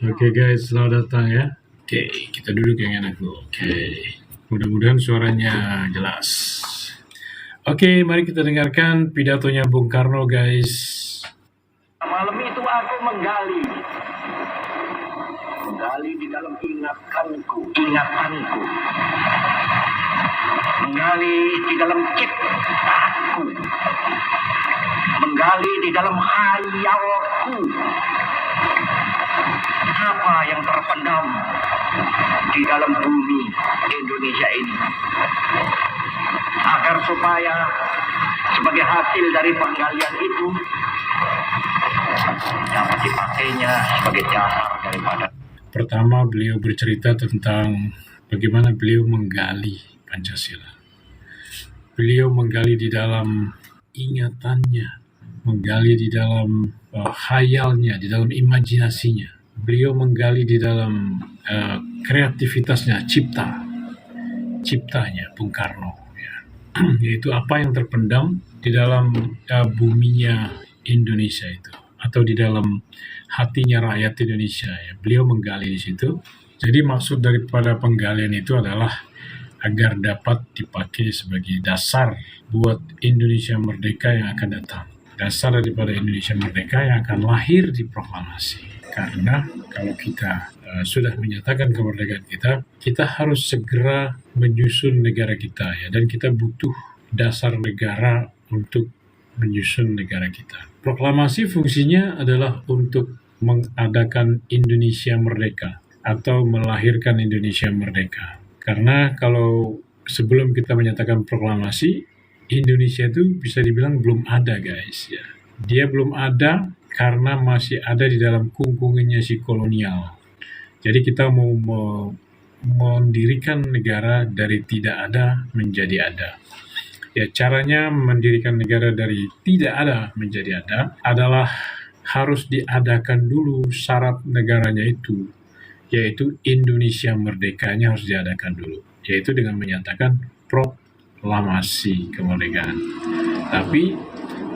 Oke guys, selamat datang ya. Oke, kita duduk yang enak dulu. Oke, mudah-mudahan suaranya jelas. Oke, mari kita dengarkan pidatonya Bung Karno guys. Malam itu aku menggali di dalam ingatanku, menggali di dalam ciptaku, menggali di dalam hayalku. Apa yang terpendam di dalam bumi Indonesia ini, agar supaya sebagai hasil dari penggalian itu dapat dipakainya sebagai dasar daripada. Pertama, beliau bercerita tentang bagaimana beliau menggali Pancasila. Beliau menggali di dalam ingatannya, menggali di dalam hayalnya, di dalam imajinasinya. Beliau menggali di dalam kreativitasnya, ciptanya Bung Karno, ya. Yaitu apa yang terpendam di dalam buminya Indonesia itu, atau di dalam hatinya rakyat Indonesia, ya. Beliau menggali di situ. Jadi maksud daripada penggalian itu adalah agar dapat dipakai sebagai dasar buat Indonesia merdeka yang akan datang. Dasar daripada Indonesia merdeka yang akan lahir di proklamasi. Karena kalau kita sudah menyatakan kemerdekaan kita harus segera menyusun negara kita, ya, dan kita butuh dasar negara untuk menyusun negara kita. Proklamasi fungsinya adalah untuk mengadakan Indonesia merdeka atau melahirkan Indonesia merdeka. Karena kalau sebelum kita menyatakan proklamasi, Indonesia itu bisa dibilang belum ada guys, ya. Dia belum ada karena masih ada di dalam kungkungannya si kolonial. Jadi kita mau mendirikan negara dari tidak ada menjadi ada. Ya, caranya mendirikan negara dari tidak ada menjadi ada adalah harus diadakan dulu syarat negaranya itu, yaitu Indonesia merdekanya harus diadakan dulu, yaitu dengan menyatakan proklamasi kemerdekaan. Tapi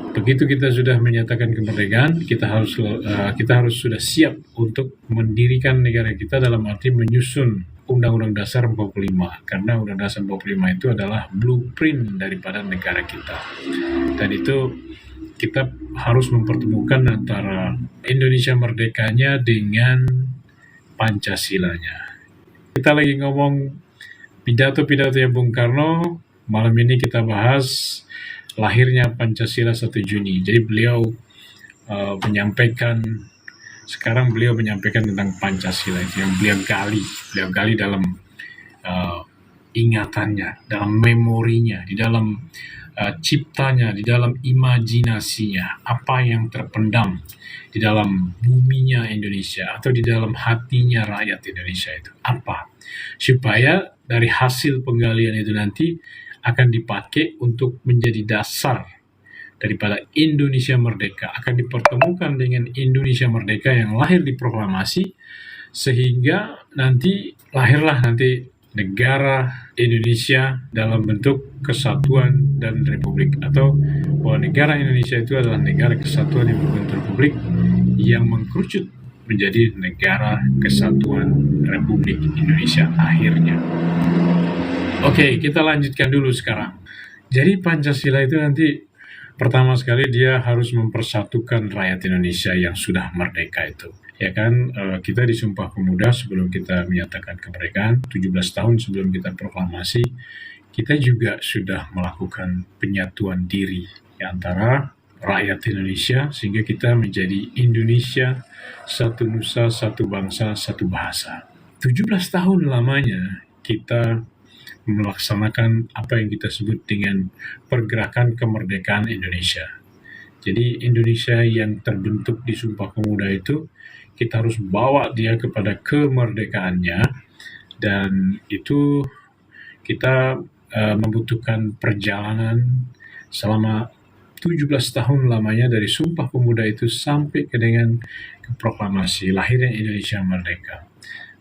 begitu kita sudah menyatakan kemerdekaan, kita harus sudah siap untuk mendirikan negara kita, dalam arti menyusun Undang-Undang Dasar 45, karena Undang Dasar 45 itu adalah blueprint daripada negara kita. Dan itu kita harus mempertemukan antara Indonesia merdekanya dengan Pancasilanya. Kita lagi ngomong pidato-pidato ya Bung Karno. Malam ini kita bahas lahirnya Pancasila 1 Juni. Jadi beliau menyampaikan tentang Pancasila itu yang beliau gali dalam ingatannya, dalam memorinya, di dalam ciptanya, di dalam imajinasinya, apa yang terpendam di dalam buminya Indonesia atau di dalam hatinya rakyat Indonesia itu apa, supaya dari hasil penggalian itu nanti akan dipakai untuk menjadi dasar daripada Indonesia merdeka, akan dipertemukan dengan Indonesia merdeka yang lahir di proklamasi, sehingga lahirlah negara Indonesia dalam bentuk kesatuan dan republik, atau bahwa negara Indonesia itu adalah negara kesatuan yang berbentuk republik yang mengkerucut menjadi negara kesatuan Republik Indonesia akhirnya. Oke, kita lanjutkan dulu sekarang. Jadi Pancasila itu nanti pertama sekali dia harus mempersatukan rakyat Indonesia yang sudah merdeka itu. Ya kan, kita di Sumpah Pemuda sebelum kita menyatakan kemerdekaan, 17 tahun sebelum kita proklamasi, kita juga sudah melakukan penyatuan diri antara rakyat Indonesia, sehingga kita menjadi Indonesia, satu nusa, satu bangsa, satu bahasa. 17 tahun lamanya kita melaksanakan apa yang kita sebut dengan pergerakan kemerdekaan Indonesia. Jadi Indonesia yang terbentuk di Sumpah Pemuda itu, kita harus bawa dia kepada kemerdekaannya, dan itu kita membutuhkan perjalanan selama 17 tahun lamanya dari Sumpah Pemuda itu sampai ke dengan proklamasi lahirnya Indonesia merdeka.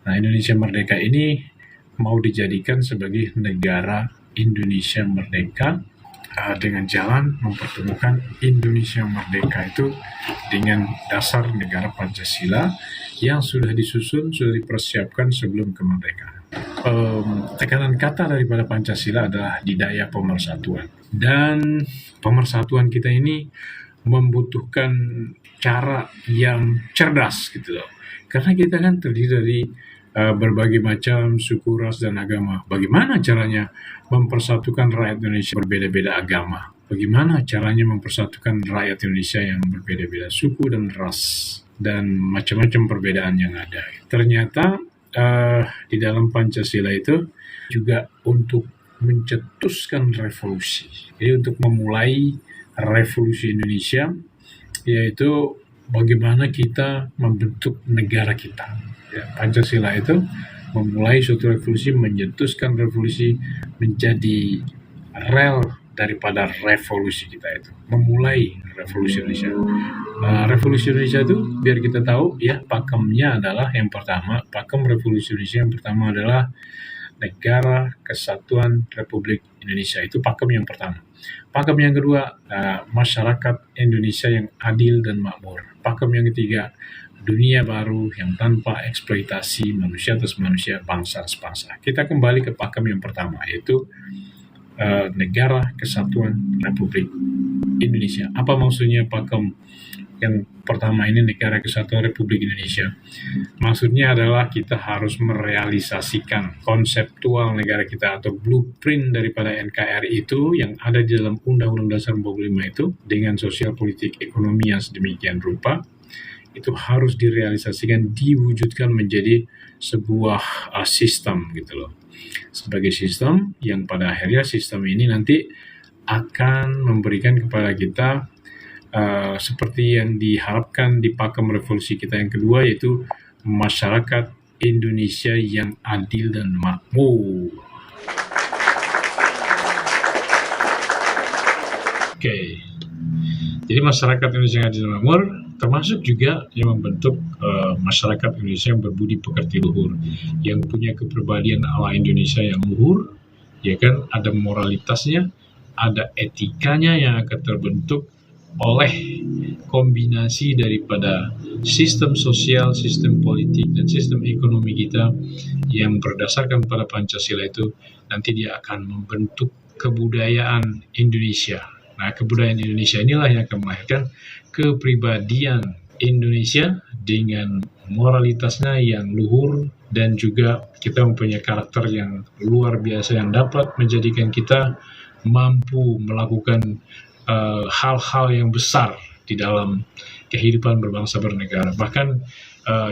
Nah, Indonesia merdeka ini mau dijadikan sebagai negara Indonesia merdeka dengan jalan mempertemukan Indonesia merdeka itu dengan dasar negara Pancasila yang sudah disusun, sudah dipersiapkan sebelum kemerdekaan. Tekanan kata daripada Pancasila adalah didaya pemersatuan. Dan pemersatuan kita ini membutuhkan cara yang cerdas gitu loh. Karena kita kan terdiri dari berbagai macam suku, ras, dan agama. Bagaimana caranya mempersatukan rakyat Indonesia berbeda-beda agama? Bagaimana caranya mempersatukan rakyat Indonesia yang berbeda-beda suku dan ras dan macam-macam perbedaan yang ada? Ternyata di dalam Pancasila itu juga untuk mencetuskan revolusi. Jadi untuk memulai revolusi Indonesia, yaitu bagaimana kita membentuk negara kita. Ya, Pancasila itu memulai suatu revolusi, mencetuskan revolusi menjadi rel daripada revolusi kita itu. Memulai revolusi Indonesia. Revolusi Indonesia itu biar kita tahu ya, pakemnya adalah yang pertama, pakem revolusi Indonesia yang pertama adalah Negara Kesatuan Republik Indonesia. Itu pakem yang pertama. Pakem yang kedua, masyarakat Indonesia yang adil dan makmur. Pakem yang ketiga, dunia baru yang tanpa eksploitasi manusia atas manusia, bangsa atas bangsa. Kita kembali ke pakem yang pertama, yaitu Negara Kesatuan Republik Indonesia. Apa maksudnya pakem yang pertama ini, Negara Kesatuan Republik Indonesia? Maksudnya adalah kita harus merealisasikan konseptual negara kita atau blueprint daripada NKRI itu yang ada di dalam Undang-Undang Dasar 45 itu dengan sosial politik ekonomi yang sedemikian rupa. Itu harus direalisasikan, diwujudkan menjadi sebuah sistem gitu loh. Sebagai sistem yang pada akhirnya sistem ini nanti akan memberikan kepada kita seperti yang diharapkan di pakem revolusi kita yang kedua, yaitu masyarakat Indonesia yang adil dan makmur. Oke. Jadi masyarakat Indonesia yang adil dan makmur termasuk juga yang membentuk masyarakat Indonesia yang berbudi pekerti luhur, yang punya kepribadian ala Indonesia yang luhur, ya kan, ada moralitasnya, ada etikanya yang akan terbentuk oleh kombinasi daripada sistem sosial, sistem politik, dan sistem ekonomi kita yang berdasarkan pada Pancasila itu. Nanti dia akan membentuk kebudayaan Indonesia. Nah, kebudayaan Indonesia inilah yang akan melahirkan kepribadian Indonesia dengan moralitasnya yang luhur, dan juga kita mempunyai karakter yang luar biasa yang dapat menjadikan kita mampu melakukan hal-hal yang besar di dalam kehidupan berbangsa bernegara. Bahkan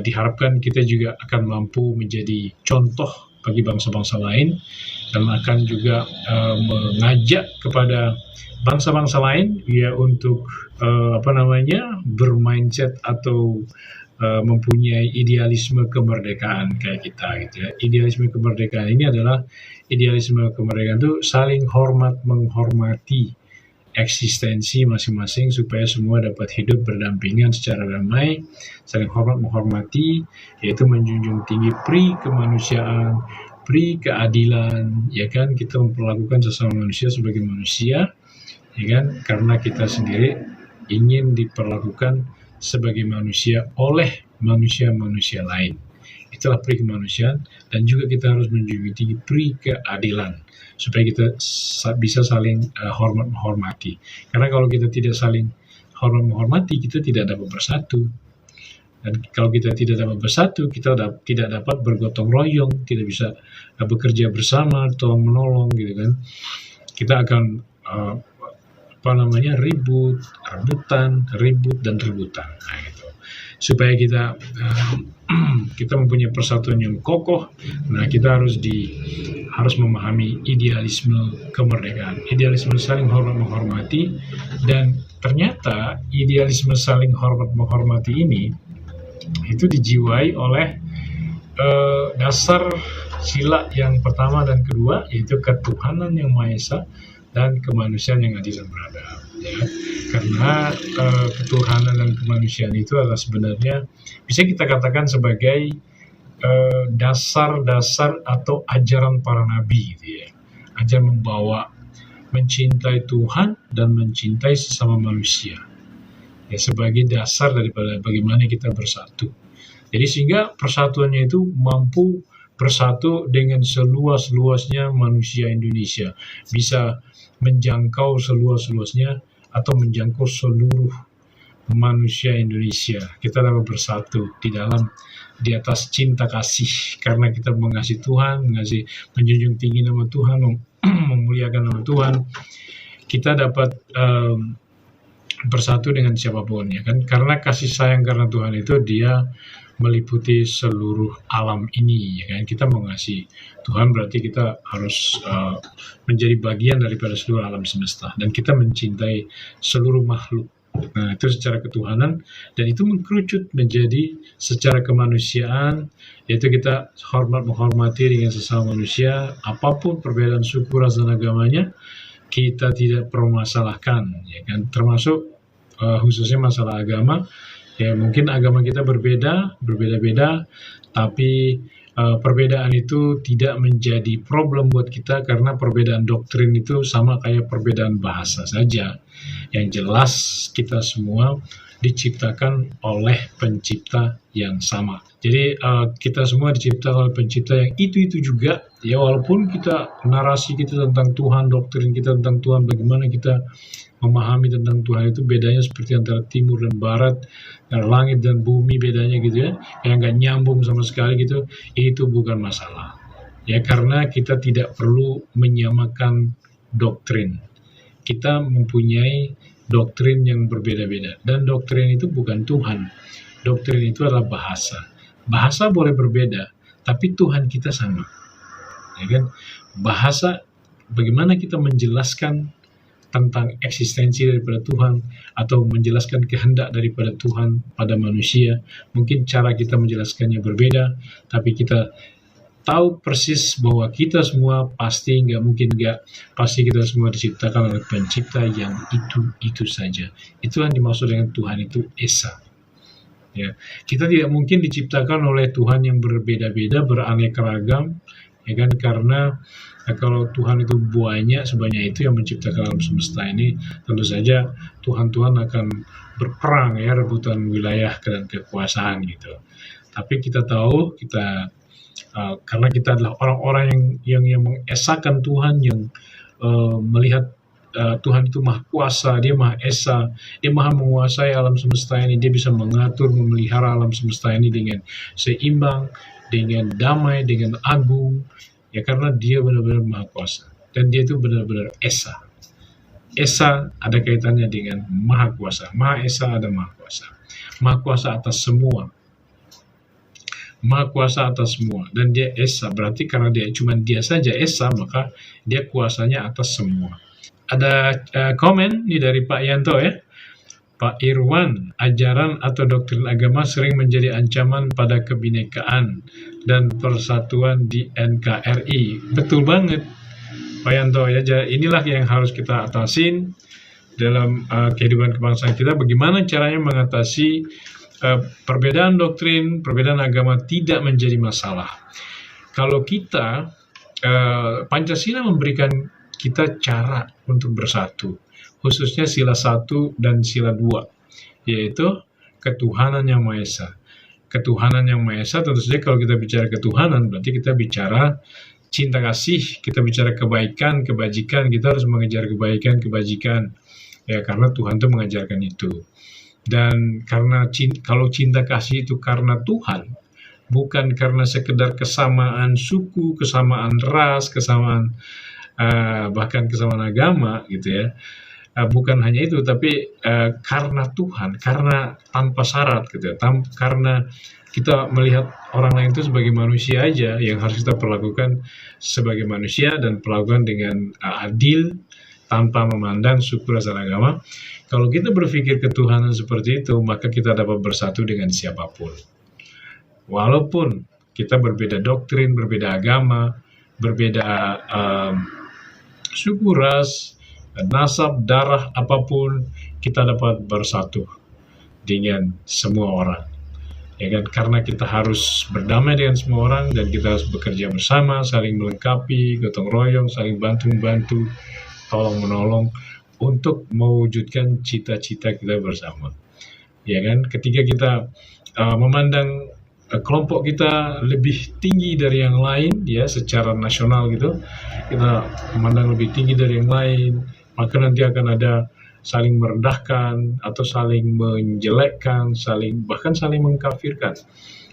diharapkan kita juga akan mampu menjadi contoh bagi bangsa-bangsa lain, dan akan juga mengajak kepada bangsa-bangsa lain ya untuk bermindset atau mempunyai idealisme kemerdekaan kayak kita gitu ya. Idealisme kemerdekaan ini adalah idealisme kemerdekaan itu saling hormat menghormati eksistensi masing-masing supaya semua dapat hidup berdampingan secara damai, saling hormat menghormati, yaitu menjunjung tinggi pri kemanusiaan, pri keadilan, ya kan, kita memperlakukan sesama manusia sebagai manusia, ya kan, karena kita sendiri ingin diperlakukan sebagai manusia oleh manusia-manusia lain. Itulah pri kemanusiaan, dan juga kita harus menjunjung tinggi pri keadilan supaya kita bisa saling hormat menghormati. Karena kalau kita tidak saling hormat menghormati, kita tidak dapat bersatu. Dan kalau kita tidak dapat bersatu, kita tidak dapat bergotong royong, tidak bisa bekerja bersama, tolong menolong gitu kan. Kita akan ribut dan rebutan. Nah, gitu. Supaya kita mempunyai persatuan yang kokoh. Nah, kita harus memahami idealisme kemerdekaan, idealisme saling hormat menghormati, dan ternyata idealisme saling hormat menghormati ini itu dijiwai oleh dasar sila yang pertama dan kedua, yaitu ketuhanan yang Maha Esa dan kemanusiaan yang adil dan beradab. Ya. Karena ketuhanan dan kemanusiaan itu adalah sebenarnya bisa kita katakan sebagai dasar-dasar atau ajaran para nabi gitu ya. Ajaran membawa mencintai Tuhan dan mencintai sesama manusia. Ya, sebagai dasar daripada bagaimana kita bersatu. Jadi sehingga persatuannya itu mampu bersatu dengan seluas-luasnya manusia Indonesia, bisa menjangkau seluas-luasnya atau menjangkau seluruh manusia Indonesia. Kita dapat bersatu di atas cinta kasih, karena kita mengasihi Tuhan, menjunjung tinggi nama Tuhan, memuliakan nama Tuhan. Kita dapat bersatu dengan siapapun, ya kan? Karena kasih sayang karena Tuhan itu dia meliputi seluruh alam ini, ya kan? Kita mengasihi Tuhan berarti kita harus menjadi bagian daripada seluruh alam semesta, dan kita mencintai seluruh makhluk. Nah, itu secara ketuhanan, dan itu mengkerucut menjadi secara kemanusiaan, yaitu kita menghormati dengan sesama manusia, apapun perbedaan suku, ras, dan agamanya, kita tidak permasalahkan, ya kan? Termasuk khususnya masalah agama. Ya, mungkin agama kita berbeda-beda, tapi perbedaan itu tidak menjadi problem buat kita, karena perbedaan doktrin itu sama kayak perbedaan bahasa saja. Yang jelas kita semua diciptakan oleh pencipta yang sama. Jadi kita semua diciptakan oleh pencipta yang itu juga. Ya, walaupun narasi kita tentang Tuhan, doktrin kita tentang Tuhan, bagaimana kita memahami tentang Tuhan itu bedanya seperti antara timur dan barat, langit dan bumi bedanya gitu ya, yang nggak nyambung sama sekali gitu, itu bukan masalah. Ya, karena kita tidak perlu menyamakan doktrin. Kita mempunyai doktrin yang berbeda-beda, dan doktrin itu bukan Tuhan. Doktrin itu adalah bahasa. Bahasa boleh berbeda, tapi Tuhan kita sama. Ya kan? Bahasa, bagaimana kita menjelaskan tentang eksistensi daripada Tuhan, atau menjelaskan kehendak daripada Tuhan pada manusia. Mungkin cara kita menjelaskannya berbeda, tapi kita tahu persis bahwa kita semua pasti kita semua diciptakan oleh pencipta yang itu saja. Itu yang dimaksud dengan Tuhan itu Esa. Ya, kita tidak mungkin diciptakan oleh Tuhan yang berbeda-beda, beraneka ragam, ya kan? Karena kalau Tuhan itu banyak, sebanyak itu yang menciptakan alam semesta ini, tentu saja Tuhan akan berperang, ya, rebutan wilayah dan kekuasaan gitu. Tapi kita tahu karena kita adalah orang-orang yang mengesakan Tuhan, yang melihat Tuhan itu maha kuasa, dia maha esa, dia maha menguasai alam semesta ini, dia bisa mengatur, memelihara alam semesta ini dengan seimbang, dengan damai, dengan agung. Ya, karena dia benar-benar maha kuasa, dan dia itu benar-benar esa. Esa ada kaitannya dengan maha kuasa. Maha esa ada maha kuasa. Maha kuasa atas semua. Maha kuasa atas semua, dan dia esa, berarti karena dia saja esa, maka dia kuasanya atas semua. Ada komen nih dari Pak Yanto, ya. Pak Irwan, ajaran atau doktrin agama sering menjadi ancaman pada kebinekaan dan persatuan di NKRI. Betul banget, Pak Yanto, ya. Inilah yang harus kita atasin dalam kehidupan kebangsaan kita. Bagaimana caranya mengatasi perbedaan doktrin, perbedaan agama tidak menjadi masalah. Kalau kita, Pancasila memberikan kita cara untuk bersatu, khususnya sila 1 dan sila 2, yaitu ketuhanan yang Maha Esa. Ketuhanan yang Maha Esa, tentu saja kalau kita bicara ketuhanan, berarti kita bicara cinta kasih, kita bicara kebaikan, kebajikan, kita harus mengejar kebaikan, kebajikan, ya, karena Tuhan itu mengajarkan itu. Dan karena kalau cinta kasih itu karena Tuhan, bukan karena sekedar kesamaan suku, kesamaan ras, kesamaan bahkan kesamaan agama gitu ya. Bukan hanya itu, tapi karena Tuhan, karena tanpa syarat gitu ya. Karena kita melihat orang lain itu sebagai manusia aja, yang harus kita perlakukan sebagai manusia dan perlakukan dengan adil tanpa memandang suku, ras, dan agama. Kalau kita berpikir ketuhanan seperti itu, maka kita dapat bersatu dengan siapapun. Walaupun kita berbeda doktrin, berbeda agama, berbeda suku, ras, nasab, darah, apapun, kita dapat bersatu dengan semua orang. Ya kan? Karena kita harus berdamai dengan semua orang, dan kita harus bekerja bersama, saling melengkapi, gotong royong, saling bantu-membantu, tolong-menolong untuk mewujudkan cita-cita kita bersama. Ya kan, ketika kita memandang kelompok kita lebih tinggi dari yang lain, ya, secara nasional gitu, kita memandang lebih tinggi dari yang lain, maka nanti akan ada saling merendahkan atau saling menjelekkan, bahkan saling mengkafirkan,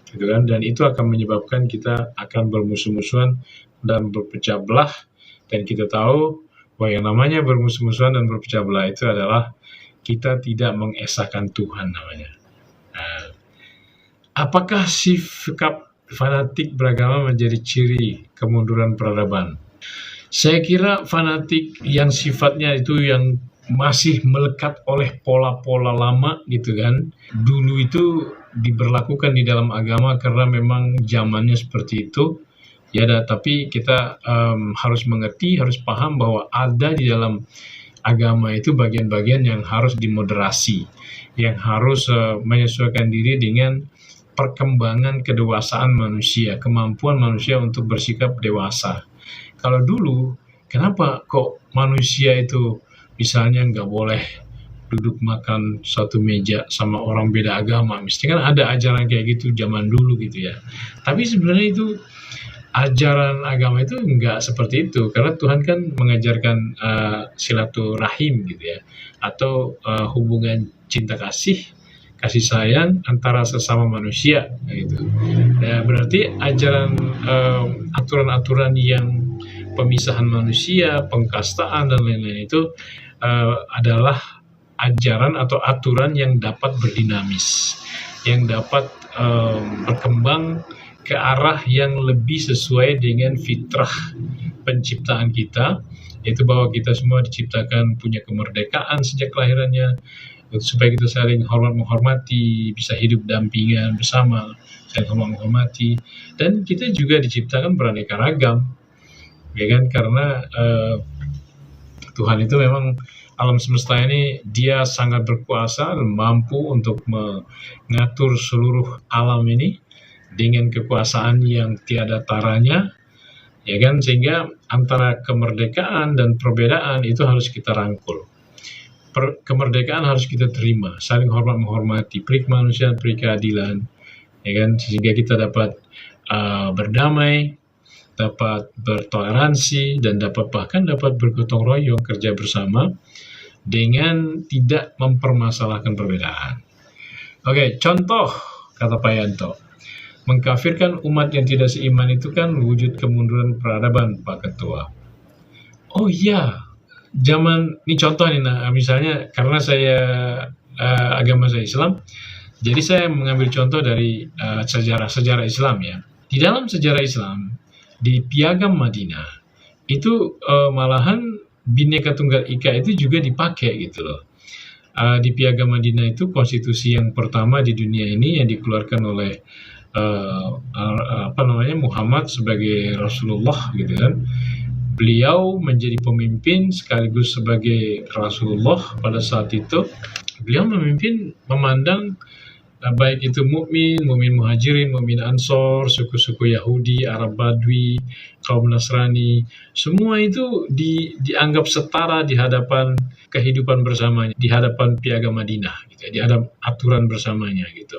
gitu kan, dan itu akan menyebabkan kita akan bermusuh-musuhan dan berpecah belah. Dan kita tahu bahwa yang namanya bermusuh-musuhan dan berpecah belah itu adalah kita tidak mengesahkan Tuhan namanya. Nah, apakah sikap fanatik beragama menjadi ciri kemunduran peradaban? Saya kira fanatik yang sifatnya itu yang masih melekat oleh pola-pola lama gitu kan. Dulu itu diberlakukan di dalam agama karena memang zamannya seperti itu. Ya, tapi kita harus mengerti, harus paham bahwa ada di dalam agama itu bagian-bagian yang harus dimoderasi, yang harus menyesuaikan diri dengan perkembangan kedewasaan manusia, kemampuan manusia untuk bersikap dewasa. Kalau dulu, kenapa kok manusia itu misalnya nggak boleh duduk makan satu meja sama orang beda agama? Mesti kan ada ajaran kayak gitu zaman dulu gitu ya. Tapi sebenarnya itu ajaran agama itu enggak seperti itu, karena Tuhan kan mengajarkan silaturahim gitu ya, atau hubungan cinta kasih sayang antara sesama manusia gitu. Nah, berarti ajaran aturan-aturan yang pemisahan manusia, pengkastaan dan lain-lain itu adalah ajaran atau aturan yang dapat berdinamis, yang dapat berkembang ke arah yang lebih sesuai dengan fitrah penciptaan kita, yaitu bahwa kita semua diciptakan punya kemerdekaan sejak kelahirannya, supaya kita saling hormat menghormati, bisa hidup dampingan bersama, saling hormat menghormati, dan kita juga diciptakan beraneka ragam, ya kan, karena Tuhan itu memang alam semesta ini dia sangat berkuasa dan mampu untuk mengatur seluruh alam ini dengan kekuasaan yang tiada taranya, ya kan, sehingga antara kemerdekaan dan perbedaan itu harus kita rangkul. Kemerdekaan harus kita terima, saling hormat menghormati, peri kemanusiaan, peri keadilan, ya kan, sehingga kita dapat berdamai, dapat bertoleransi, dan bahkan dapat bergotong royong kerja bersama dengan tidak mempermasalahkan perbedaan. Oke, contoh kata Pak Yanto, mengkafirkan umat yang tidak seiman itu kan wujud kemunduran peradaban, Pak Ketua. Oh iya, ini contoh nih, misalnya karena saya agama saya Islam, jadi saya mengambil contoh dari sejarah Islam ya. Di dalam sejarah Islam, di Piagam Madinah, itu malahan Bhinneka Tunggal Ika itu juga dipakai gitu loh. Di Piagam Madinah itu konstitusi yang pertama di dunia ini yang dikeluarkan oleh Muhammad sebagai Rasulullah gitu kan. Beliau menjadi pemimpin sekaligus sebagai Rasulullah pada saat itu. Beliau memandang baik itu mukmin muhajirin, mukmin ansor, suku-suku Yahudi, Arab Badui, kaum Nasrani, semua itu dianggap setara di hadapan kehidupan bersamanya, di hadapan Piagam Madinah gitu, di hadapan aturan bersamanya gitu,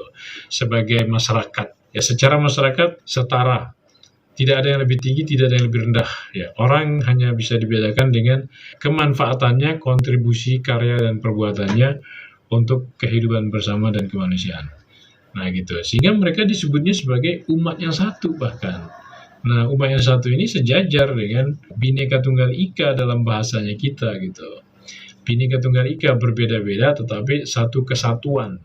sebagai masyarakat. Ya, secara masyarakat setara, tidak ada yang lebih tinggi, tidak ada yang lebih rendah. Ya, orang hanya bisa dibedakan dengan kemanfaatannya, kontribusi karya dan perbuatannya untuk kehidupan bersama dan kemanusiaan. Nah gitu, sehingga mereka disebutnya sebagai umat yang satu bahkan. Nah, umat yang satu ini sejajar dengan Bhinneka Tunggal Ika dalam bahasanya kita gitu. Bhinneka Tunggal Ika berbeda-beda tetapi satu kesatuan.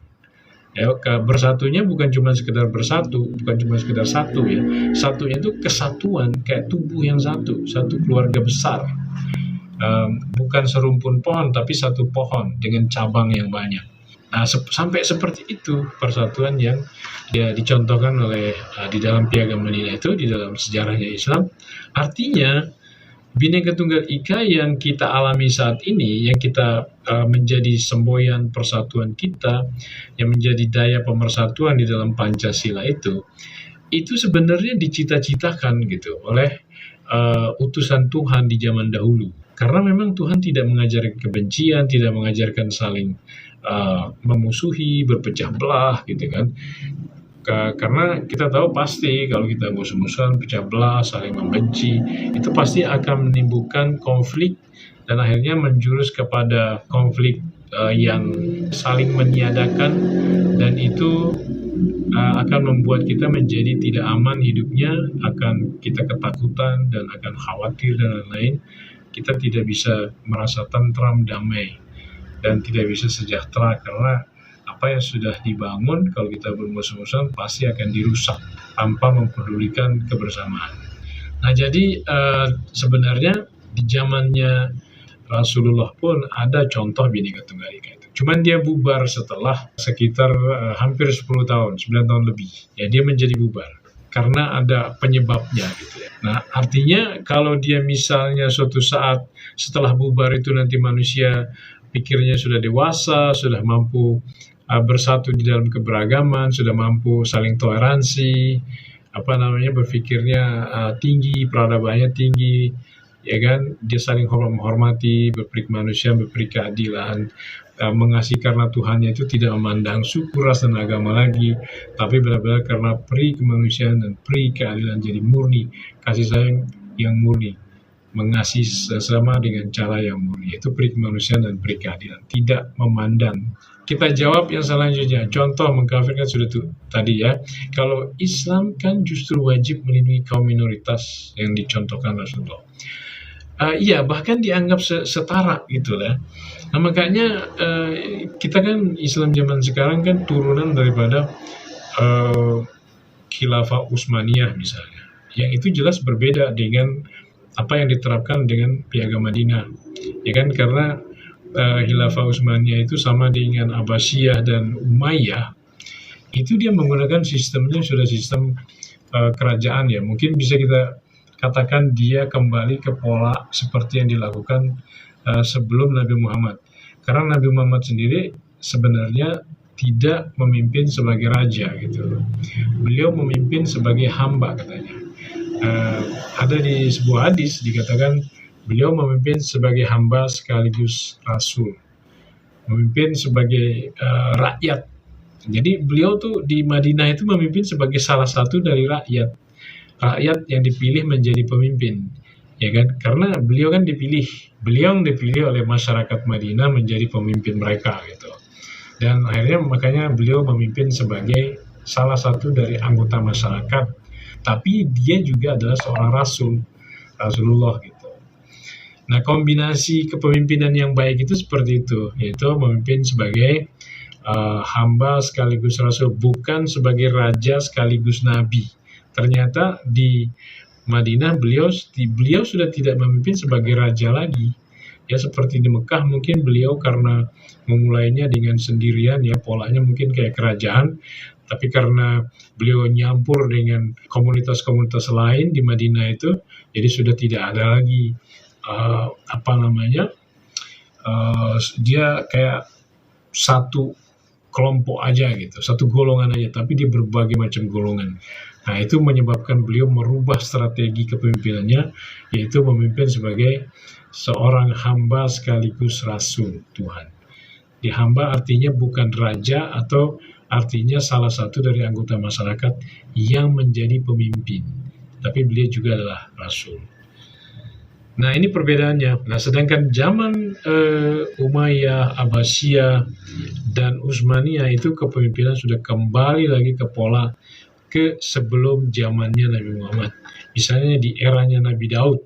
Ya, bersatunya bukan cuma sekedar bersatu, bukan cuma sekedar satu ya. Satunya itu kesatuan, kayak tubuh yang satu keluarga besar. Bukan serumpun pohon, tapi satu pohon dengan cabang yang banyak. Nah, sampai seperti itu persatuan yang dicontohkan oleh di dalam Piagam Madinah itu, di dalam sejarahnya Islam. Artinya, Bhinneka Tunggal Ika yang kita alami saat ini, yang kita menjadi semboyan persatuan kita, yang menjadi daya pemersatuan di dalam Pancasila itu sebenarnya dicita-citakan gitu oleh utusan Tuhan di zaman dahulu. Karena memang Tuhan tidak mengajarkan kebencian, tidak mengajarkan saling memusuhi, berpecah belah gitu kan. Karena kita tahu pasti kalau kita musuh-musuhan, pecah belah, saling membenci, itu pasti akan menimbulkan konflik dan akhirnya menjurus kepada konflik yang saling meniadakan, dan itu akan membuat kita menjadi tidak aman hidupnya, akan kita ketakutan dan akan khawatir dan lain-lain. Kita tidak bisa merasa tentram, damai, dan tidak bisa sejahtera karena apa yang sudah dibangun kalau kita bermusuh-musuhan pasti akan dirusak tanpa mempedulikan kebersamaan. Nah, jadi sebenarnya di zamannya Rasulullah pun ada contoh Bhinneka Tunggal Ika itu. Cuman dia bubar setelah sekitar hampir 10 tahun, 9 tahun lebih. Ya, dia menjadi bubar karena ada penyebabnya gitu ya. Nah, artinya kalau dia misalnya suatu saat setelah bubar itu nanti manusia pikirnya sudah dewasa, sudah mampu bersatu di dalam keberagaman, sudah mampu saling toleransi, berpikirnya tinggi, peradabannya tinggi, ya kan, dia saling menghormati, berperi kemanusiaan, berperi keadilan, mengasihi karena Tuhannya itu tidak memandang suku, ras, dan agama lagi, tapi benar-benar karena peri kemanusiaan dan peri keadilan, jadi murni, kasih sayang yang murni, mengasihi sesama dengan cara yang murni, itu peri kemanusiaan dan peri keadilan, tidak memandang. Kita jawab yang selanjutnya, contoh mengkafirkan sudah tadi ya, kalau Islam kan justru wajib melindungi kaum minoritas yang dicontohkan Rasulullah. Iya, bahkan dianggap setara gitu lah. Nah, makanya kita kan Islam zaman sekarang kan turunan daripada Khilafah Utsmaniyah misalnya. Yang itu jelas berbeda dengan apa yang diterapkan dengan Piagam Madinah. Ya kan, karena Khilafah Utsmaniyah itu sama dengan Abbasiyah dan Umayyah. Itu dia menggunakan sistemnya sudah sistem kerajaan ya. Mungkin bisa kita katakan dia kembali ke pola seperti yang dilakukan sebelum Nabi Muhammad. Karena Nabi Muhammad sendiri sebenarnya tidak memimpin sebagai raja gitu. Beliau memimpin sebagai hamba katanya. Ada di sebuah hadis dikatakan beliau memimpin sebagai hamba sekaligus rasul. Memimpin sebagai rakyat. Jadi beliau tuh di Madinah itu memimpin sebagai salah satu dari rakyat yang dipilih menjadi pemimpin, ya kan? Karena beliau yang dipilih oleh masyarakat Madinah menjadi pemimpin mereka gitu. Dan akhirnya makanya beliau memimpin sebagai salah satu dari anggota masyarakat, tapi dia juga adalah seorang Rasulullah gitu. Nah, kombinasi kepemimpinan yang baik itu seperti itu, yaitu memimpin sebagai hamba sekaligus rasul, bukan sebagai raja sekaligus nabi. Ternyata di Madinah beliau sudah tidak memimpin sebagai raja lagi. Ya, seperti di Mekah mungkin beliau karena memulainya dengan sendirian ya, polanya mungkin kayak kerajaan, tapi karena beliau nyampur dengan komunitas-komunitas lain di Madinah itu, jadi sudah tidak ada lagi dia kayak satu kelompok aja gitu, satu golongan aja, tapi dia berbagai macam golongan. Nah, itu menyebabkan beliau merubah strategi kepemimpinannya, yaitu memimpin sebagai seorang hamba sekaligus rasul Tuhan. Di hamba artinya bukan raja, atau artinya salah satu dari anggota masyarakat yang menjadi pemimpin, tapi beliau juga adalah rasul. Nah, ini perbedaannya. Nah, sedangkan zaman Umayyah, Abbasiyah, dan Utsmaniyah itu kepemimpinan sudah kembali lagi ke pola ke sebelum zamannya Nabi Muhammad. Misalnya di eranya Nabi Daud,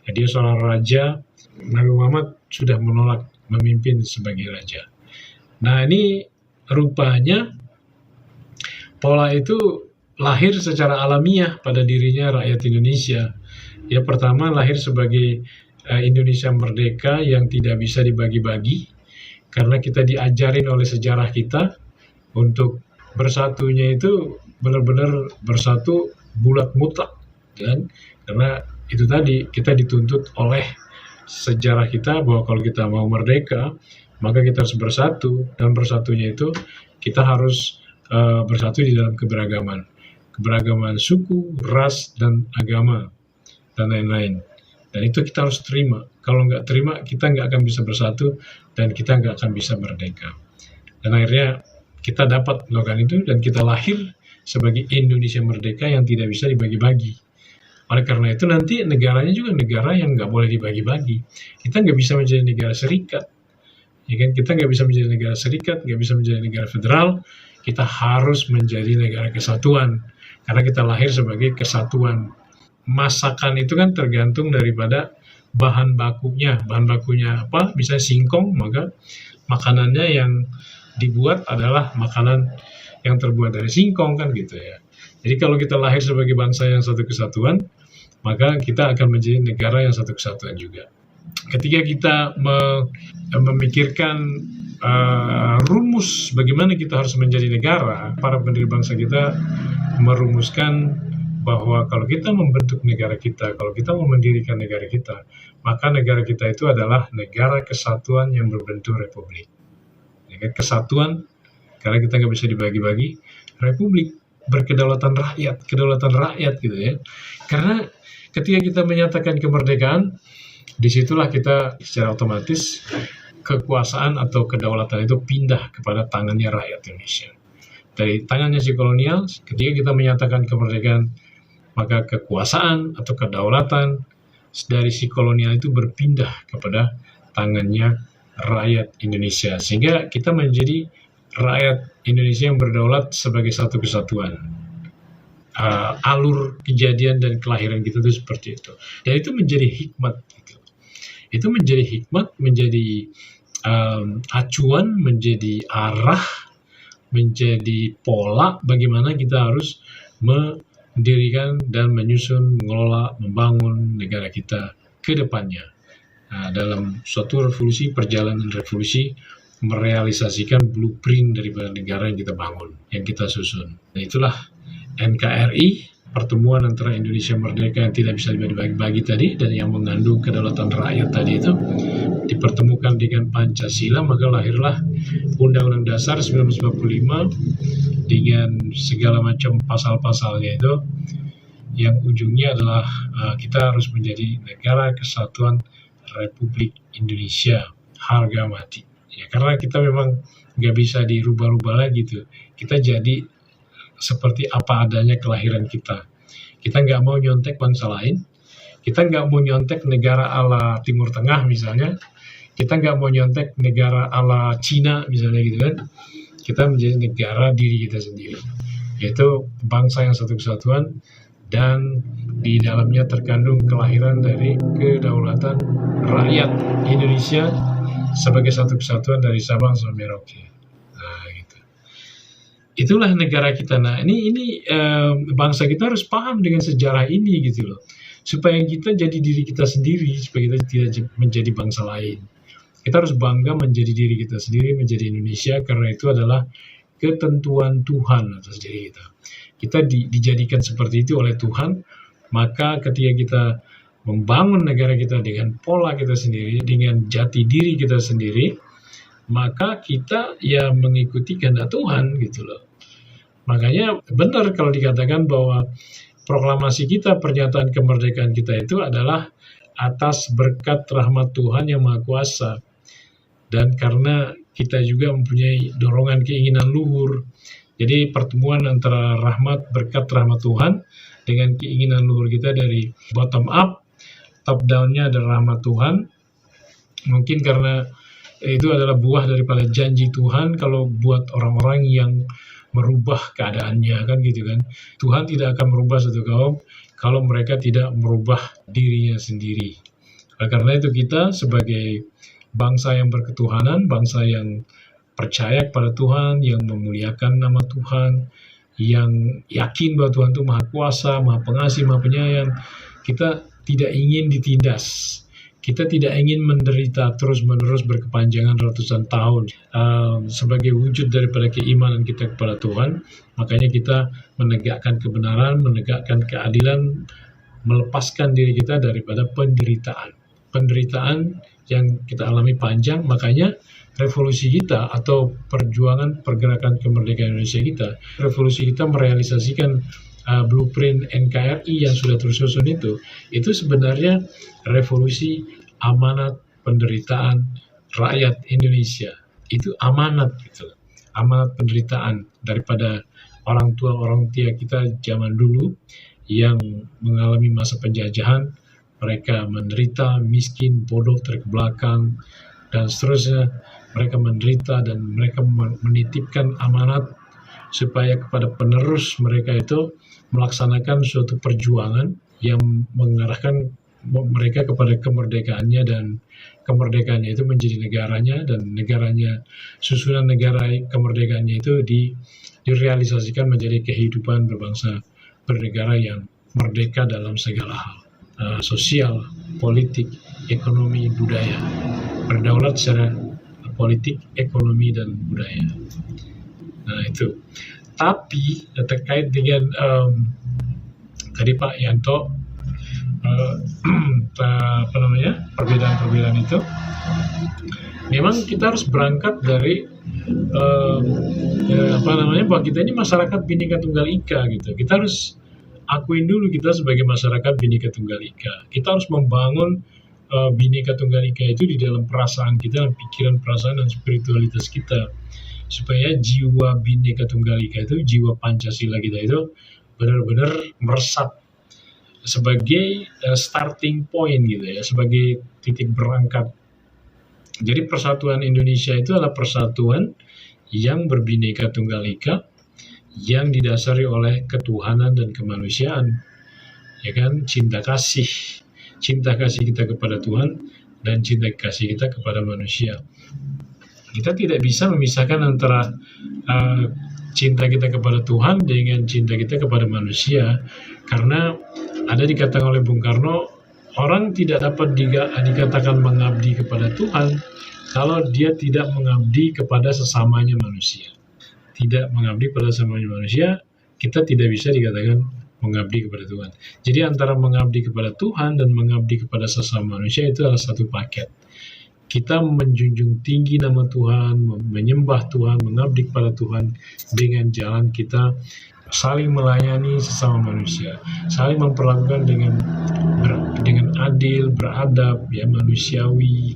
ya, dia seorang raja, Nabi Muhammad sudah menolak memimpin sebagai raja. Nah, ini rupanya pola itu lahir secara alamiah pada dirinya rakyat Indonesia. Ya, pertama lahir sebagai Indonesia merdeka yang tidak bisa dibagi-bagi, karena kita diajarin oleh sejarah kita untuk bersatunya itu benar-benar bersatu bulat mutlak, kan? Karena itu tadi kita dituntut oleh sejarah kita bahwa kalau kita mau merdeka maka kita harus bersatu, dan bersatunya itu kita harus bersatu di dalam keberagaman suku, ras, dan agama. dan lain-lain. Dan itu kita harus terima. Kalau nggak terima, kita nggak akan bisa bersatu dan kita nggak akan bisa merdeka. Dan akhirnya kita dapat melakukan itu dan kita lahir sebagai Indonesia merdeka yang tidak bisa dibagi-bagi. Oleh karena itu nanti negaranya juga negara yang nggak boleh dibagi-bagi. Kita nggak bisa menjadi negara serikat. Ya kan? Kita nggak bisa menjadi negara serikat, nggak bisa menjadi negara federal. Kita harus menjadi negara kesatuan. Karena kita lahir sebagai kesatuan. Masakan itu kan tergantung daripada bahan bakunya. Bahan bakunya apa? Misalnya singkong, maka makanannya yang dibuat adalah makanan yang terbuat dari singkong kan gitu ya. Jadi kalau kita lahir sebagai bangsa yang satu kesatuan, maka kita akan menjadi negara yang satu kesatuan juga. Ketika kita memikirkan rumus bagaimana kita harus menjadi negara, para pendiri bangsa kita merumuskan bahwa kalau kita membentuk negara kita, kalau kita mau mendirikan negara kita, maka negara kita itu adalah negara kesatuan yang berbentuk republik. Kesatuan, karena kita nggak bisa dibagi-bagi, republik berkedaulatan rakyat gitu ya. Karena ketika kita menyatakan kemerdekaan, disitulah kita secara otomatis kekuasaan atau kedaulatan itu pindah kepada tangannya rakyat Indonesia. Dari tangannya si kolonial, ketika kita menyatakan kemerdekaan, maka kekuasaan atau kedaulatan dari si kolonial itu berpindah kepada tangannya rakyat Indonesia. Sehingga kita menjadi rakyat Indonesia yang berdaulat sebagai satu kesatuan. Alur kejadian dan kelahiran kita itu seperti itu. Dan itu menjadi hikmat. Gitu. Itu menjadi hikmat, menjadi acuan, menjadi arah, menjadi pola bagaimana kita harus mendirikan dan menyusun, mengelola, membangun negara kita ke depannya. Dalam suatu revolusi, perjalanan revolusi, merealisasikan blueprint daripada negara yang kita bangun, yang kita susun. Dan itulah NKRI, pertemuan antara Indonesia merdeka yang tidak bisa dibagi-bagi tadi, dan yang mengandung kedaulatan rakyat tadi itu, dipertemukan dengan Pancasila, maka lahirlah Undang-Undang Dasar 1945 dengan segala macam pasal-pasalnya itu, yang ujungnya adalah kita harus menjadi negara kesatuan Republik Indonesia, harga mati. Ya, karena kita memang nggak bisa dirubah-rubah lagi tuh. Kita jadi seperti apa adanya kelahiran kita. Kita nggak mau nyontek bangsa lain. Kita nggak mau nyontek negara ala Timur Tengah misalnya. Kita nggak mau nyontek negara ala Cina misalnya gitu kan. Kita menjadi negara diri kita sendiri. Yaitu bangsa yang satu kesatuan dan di dalamnya terkandung kelahiran dari kedaulatan rakyat Indonesia sebagai satu kesatuan dari Sabang sampai Merauke. Nah, gitu. Itulah negara kita. Nah, ini bangsa kita harus paham dengan sejarah ini gitu loh. Supaya kita jadi diri kita sendiri, supaya kita tidak menjadi bangsa lain. Kita harus bangga menjadi diri kita sendiri, menjadi Indonesia, karena itu adalah ketentuan Tuhan atas diri kita. Kita dijadikan seperti itu oleh Tuhan, maka ketika kita membangun negara kita dengan pola kita sendiri, dengan jati diri kita sendiri, maka kita ya mengikuti kehendak Tuhan gitu loh. Makanya benar kalau dikatakan bahwa proklamasi kita, pernyataan kemerdekaan kita itu adalah atas berkat rahmat Tuhan yang Maha Kuasa. Dan karena kita juga mempunyai dorongan keinginan luhur, jadi pertemuan antara berkat rahmat Tuhan dengan keinginan luhur kita dari bottom up, top down-nya adalah rahmat Tuhan. Mungkin karena itu adalah buah daripada janji Tuhan kalau buat orang-orang yang merubah keadaannya kan gitu kan. Tuhan tidak akan merubah satu kaum kalau mereka tidak merubah dirinya sendiri. Oleh karena itu kita sebagai bangsa yang berketuhanan, bangsa yang percaya kepada Tuhan, yang memuliakan nama Tuhan, yang yakin bahwa Tuhan itu Maha Kuasa, Maha Pengasih, Maha Penyayang, kita tidak ingin ditindas. Kita tidak ingin menderita terus-menerus berkepanjangan ratusan tahun. Sebagai wujud daripada keimanan kita kepada Tuhan, makanya kita menegakkan kebenaran, menegakkan keadilan, melepaskan diri kita daripada penderitaan. Penderitaan yang kita alami panjang, makanya revolusi kita atau perjuangan pergerakan kemerdekaan Indonesia kita, revolusi kita merealisasikan blueprint NKRI yang sudah tersusun itu sebenarnya revolusi amanat penderitaan rakyat Indonesia. Itu amanat gitu, amanat penderitaan daripada orang tua kita zaman dulu yang mengalami masa penjajahan. Mereka menderita, miskin, bodoh, terbelakang, dan seterusnya. Mereka menderita dan mereka menitipkan amanat supaya kepada penerus mereka itu melaksanakan suatu perjuangan yang mengarahkan mereka kepada kemerdekaannya, dan kemerdekaannya itu menjadi negaranya, dan negaranya, susunan negara kemerdekaannya itu direalisasikan menjadi kehidupan berbangsa bernegara yang merdeka dalam segala hal, sosial, politik, ekonomi, budaya, berdaulat secara politik, ekonomi, dan budaya. Nah itu. Tapi terkait dengan tadi Pak Yanto, perbedaan-perbedaan itu, memang kita harus berangkat dari bahwa kita ini masyarakat Bhinneka Tunggal Ika gitu. Kita harus akuin dulu kita sebagai masyarakat Bhinneka Tunggal Ika. Kita harus membangun Bhinneka Tunggal Ika itu di dalam perasaan kita, dalam pikiran, perasaan, dan spiritualitas kita, supaya jiwa Bhinneka Tunggal Ika itu, jiwa Pancasila kita itu benar-benar meresap sebagai starting point gitu ya, sebagai titik berangkat. Jadi persatuan Indonesia itu adalah persatuan yang berbhinneka tunggal ika, yang didasari oleh ketuhanan dan kemanusiaan, ya kan, cinta kasih kita kepada Tuhan dan cinta kasih kita kepada manusia. Kita tidak bisa memisahkan antara cinta kita kepada Tuhan dengan cinta kita kepada manusia, karena ada dikatakan oleh Bung Karno, orang tidak dapat dikatakan mengabdi kepada Tuhan kalau dia tidak mengabdi kepada sesamanya manusia. Tidak mengabdi pada sesamanya manusia, kita tidak bisa dikatakan mengabdi kepada Tuhan. Jadi antara mengabdi kepada Tuhan dan mengabdi kepada sesama manusia itu adalah satu paket. Kita menjunjung tinggi nama Tuhan, menyembah Tuhan, mengabdi kepada Tuhan dengan jalan kita saling melayani sesama manusia, saling memperlakukan dengan adil, beradab, ya, manusiawi,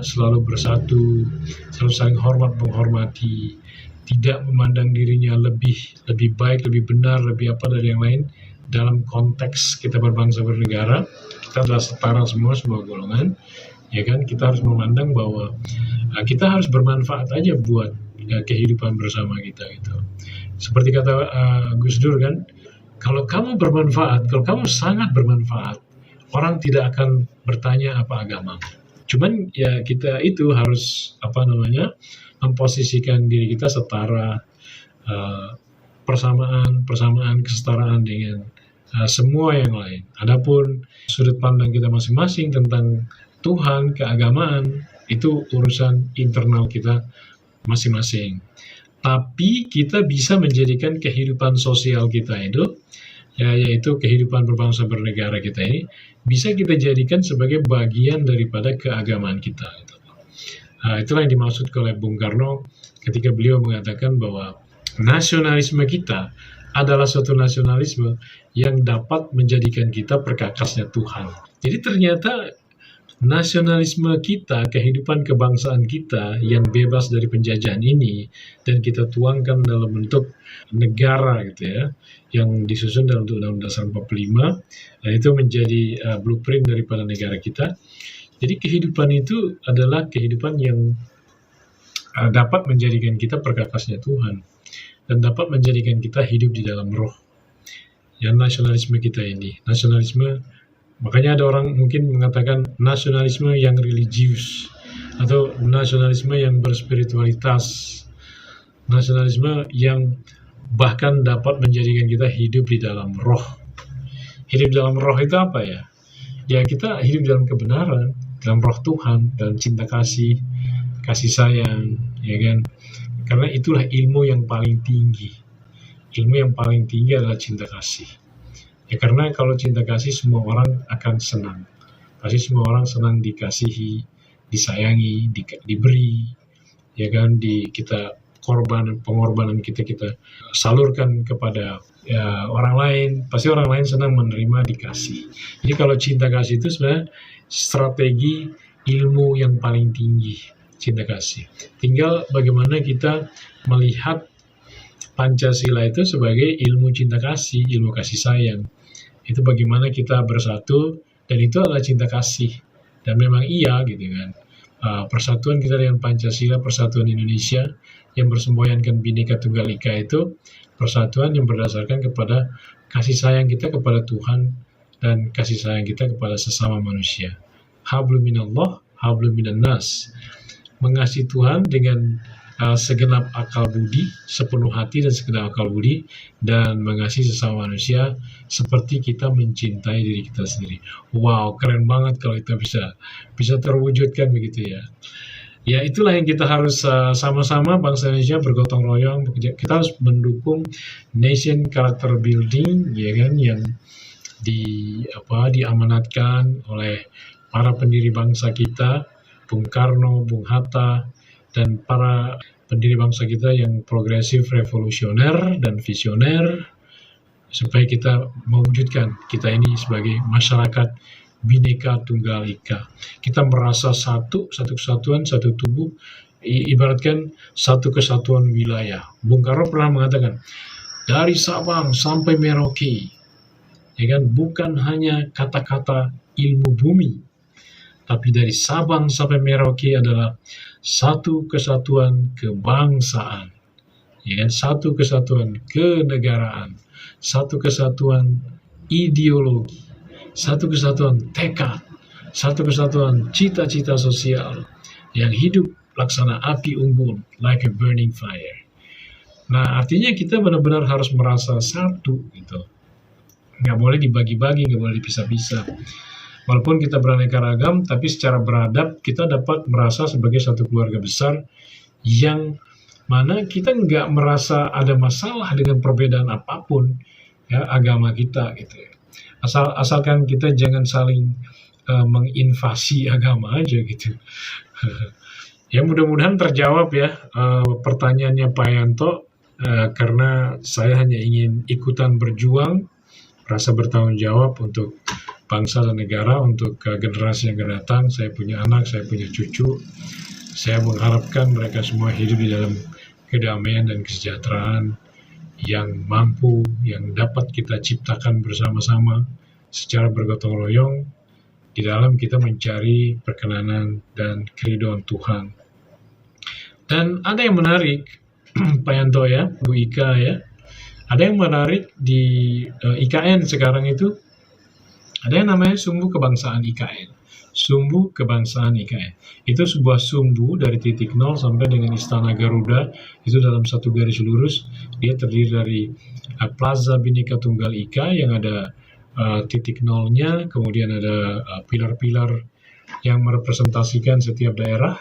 selalu bersatu, selalu saling hormat menghormati, tidak memandang dirinya lebih baik, lebih benar, lebih apa dari yang lain. Dalam konteks kita berbangsa bernegara, kita adalah setara semua golongan, ya kan. Kita harus memandang bahwa kita harus bermanfaat aja buat kehidupan bersama kita gitu. Seperti kata Gus Dur kan, kalau kamu bermanfaat, kalau kamu sangat bermanfaat, orang tidak akan bertanya apa agamamu. Cuman ya kita itu harus memposisikan diri kita setara, persamaan, kesetaraan dengan semua yang lain. Adapun sudut pandang kita masing-masing tentang Tuhan, keagamaan, itu urusan internal kita masing-masing. Tapi kita bisa menjadikan kehidupan sosial kita itu, yaitu kehidupan berbangsa bernegara kita ini, bisa kita jadikan sebagai bagian daripada keagamaan kita. Itulah yang dimaksud oleh Bung Karno ketika beliau mengatakan bahwa nasionalisme kita adalah suatu nasionalisme yang dapat menjadikan kita perkakasnya Tuhan. Jadi ternyata nasionalisme kita, kehidupan kebangsaan kita yang bebas dari penjajahan ini, dan kita tuangkan dalam bentuk negara gitu ya, yang disusun dalam Undang-Undang Dasar 45, dan itu menjadi blueprint daripada negara kita. Jadi kehidupan itu adalah kehidupan yang dapat menjadikan kita perkakasnya Tuhan, dan dapat menjadikan kita hidup di dalam roh. Yang nasionalisme kita ini, makanya ada orang mungkin mengatakan nasionalisme yang religius, atau nasionalisme yang berspiritualitas, nasionalisme yang bahkan dapat menjadikan kita hidup di dalam roh. Hidup dalam roh itu apa ya? Ya kita hidup dalam kebenaran, dalam roh Tuhan, dalam cinta kasih sayang, ya kan? Karena itulah ilmu yang paling tinggi. Ilmu yang paling tinggi adalah cinta kasih. Ya karena kalau cinta kasih semua orang akan senang. Pasti semua orang senang dikasihi, disayangi, diberi, ya kan, kita pengorbanan kita salurkan kepada orang lain, pasti orang lain senang menerima dikasih. Jadi kalau cinta kasih itu sebenarnya strategi ilmu yang paling tinggi, cinta kasih. Tinggal bagaimana kita melihat Pancasila itu sebagai ilmu cinta kasih, ilmu kasih sayang. Itu bagaimana kita bersatu, dan itu adalah cinta kasih. Dan memang iya gitu kan. Persatuan kita dengan Pancasila, persatuan Indonesia yang bersemboyankan Bhinneka Tunggal Ika itu persatuan yang berdasarkan kepada kasih sayang kita kepada Tuhan dan kasih sayang kita kepada sesama manusia. Hablum minallah, hablum minan nas. Mengasihi Tuhan dengan segenap akal budi, sepenuh hati dan segenap akal budi, dan mengasihi sesama manusia seperti kita mencintai diri kita sendiri. Wow, keren banget kalau kita bisa terwujudkan begitu ya. Ya, itulah yang kita harus sama-sama bangsa Indonesia bergotong royong. Kita harus mendukung nation character building, ya kan, yang diamanatkan oleh para pendiri bangsa kita, Bung Karno, Bung Hatta, dan para pendiri bangsa kita yang progresif, revolusioner, dan visioner, supaya kita mewujudkan kita ini sebagai masyarakat Bhinneka Tunggal Ika. Kita merasa satu kesatuan, satu tubuh, ibaratkan satu kesatuan wilayah. Bung Karno pernah mengatakan, dari Sabang sampai Merauke, ya kan, bukan hanya kata-kata ilmu bumi, tapi dari Sabang sampai Merauke adalah satu kesatuan kebangsaan, ya kan? Satu kesatuan kenegaraan, satu kesatuan ideologi, satu kesatuan tekad, satu kesatuan cita-cita sosial yang hidup laksana api unggun, like a burning fire. Nah, artinya kita benar-benar harus merasa satu gitu. Nggak boleh dibagi-bagi, nggak boleh dipisah-pisah. Walaupun kita beraneka ragam, tapi secara beradab kita dapat merasa sebagai satu keluarga besar yang mana kita nggak merasa ada masalah dengan perbedaan apapun ya agama kita gitu ya. Asalkan kita jangan saling menginvasi agama aja gitu. Ya mudah-mudahan terjawab ya pertanyaannya Pak Yanto, karena saya hanya ingin ikutan berjuang, rasa bertanggung jawab untuk bangsa dan negara, untuk generasi yang akan datang. Saya punya anak, saya punya cucu. Saya mengharapkan mereka semua hidup di dalam kedamaian dan kesejahteraan yang mampu, yang dapat kita ciptakan bersama-sama secara bergotong royong di dalam kita mencari perkenanan dan keridhaan Tuhan. Dan ada yang menarik, Pak Yanto ya, Bu Ika ya, ada yang menarik di IKN sekarang itu, ada yang namanya Sumbu Kebangsaan IKN. Sumbu Kebangsaan IKN. Itu sebuah sumbu dari titik nol sampai dengan Istana Garuda, itu dalam satu garis lurus. Dia terdiri dari Plaza Bhinneka Tunggal Ika yang ada titik nolnya, kemudian ada pilar-pilar yang merepresentasikan setiap daerah.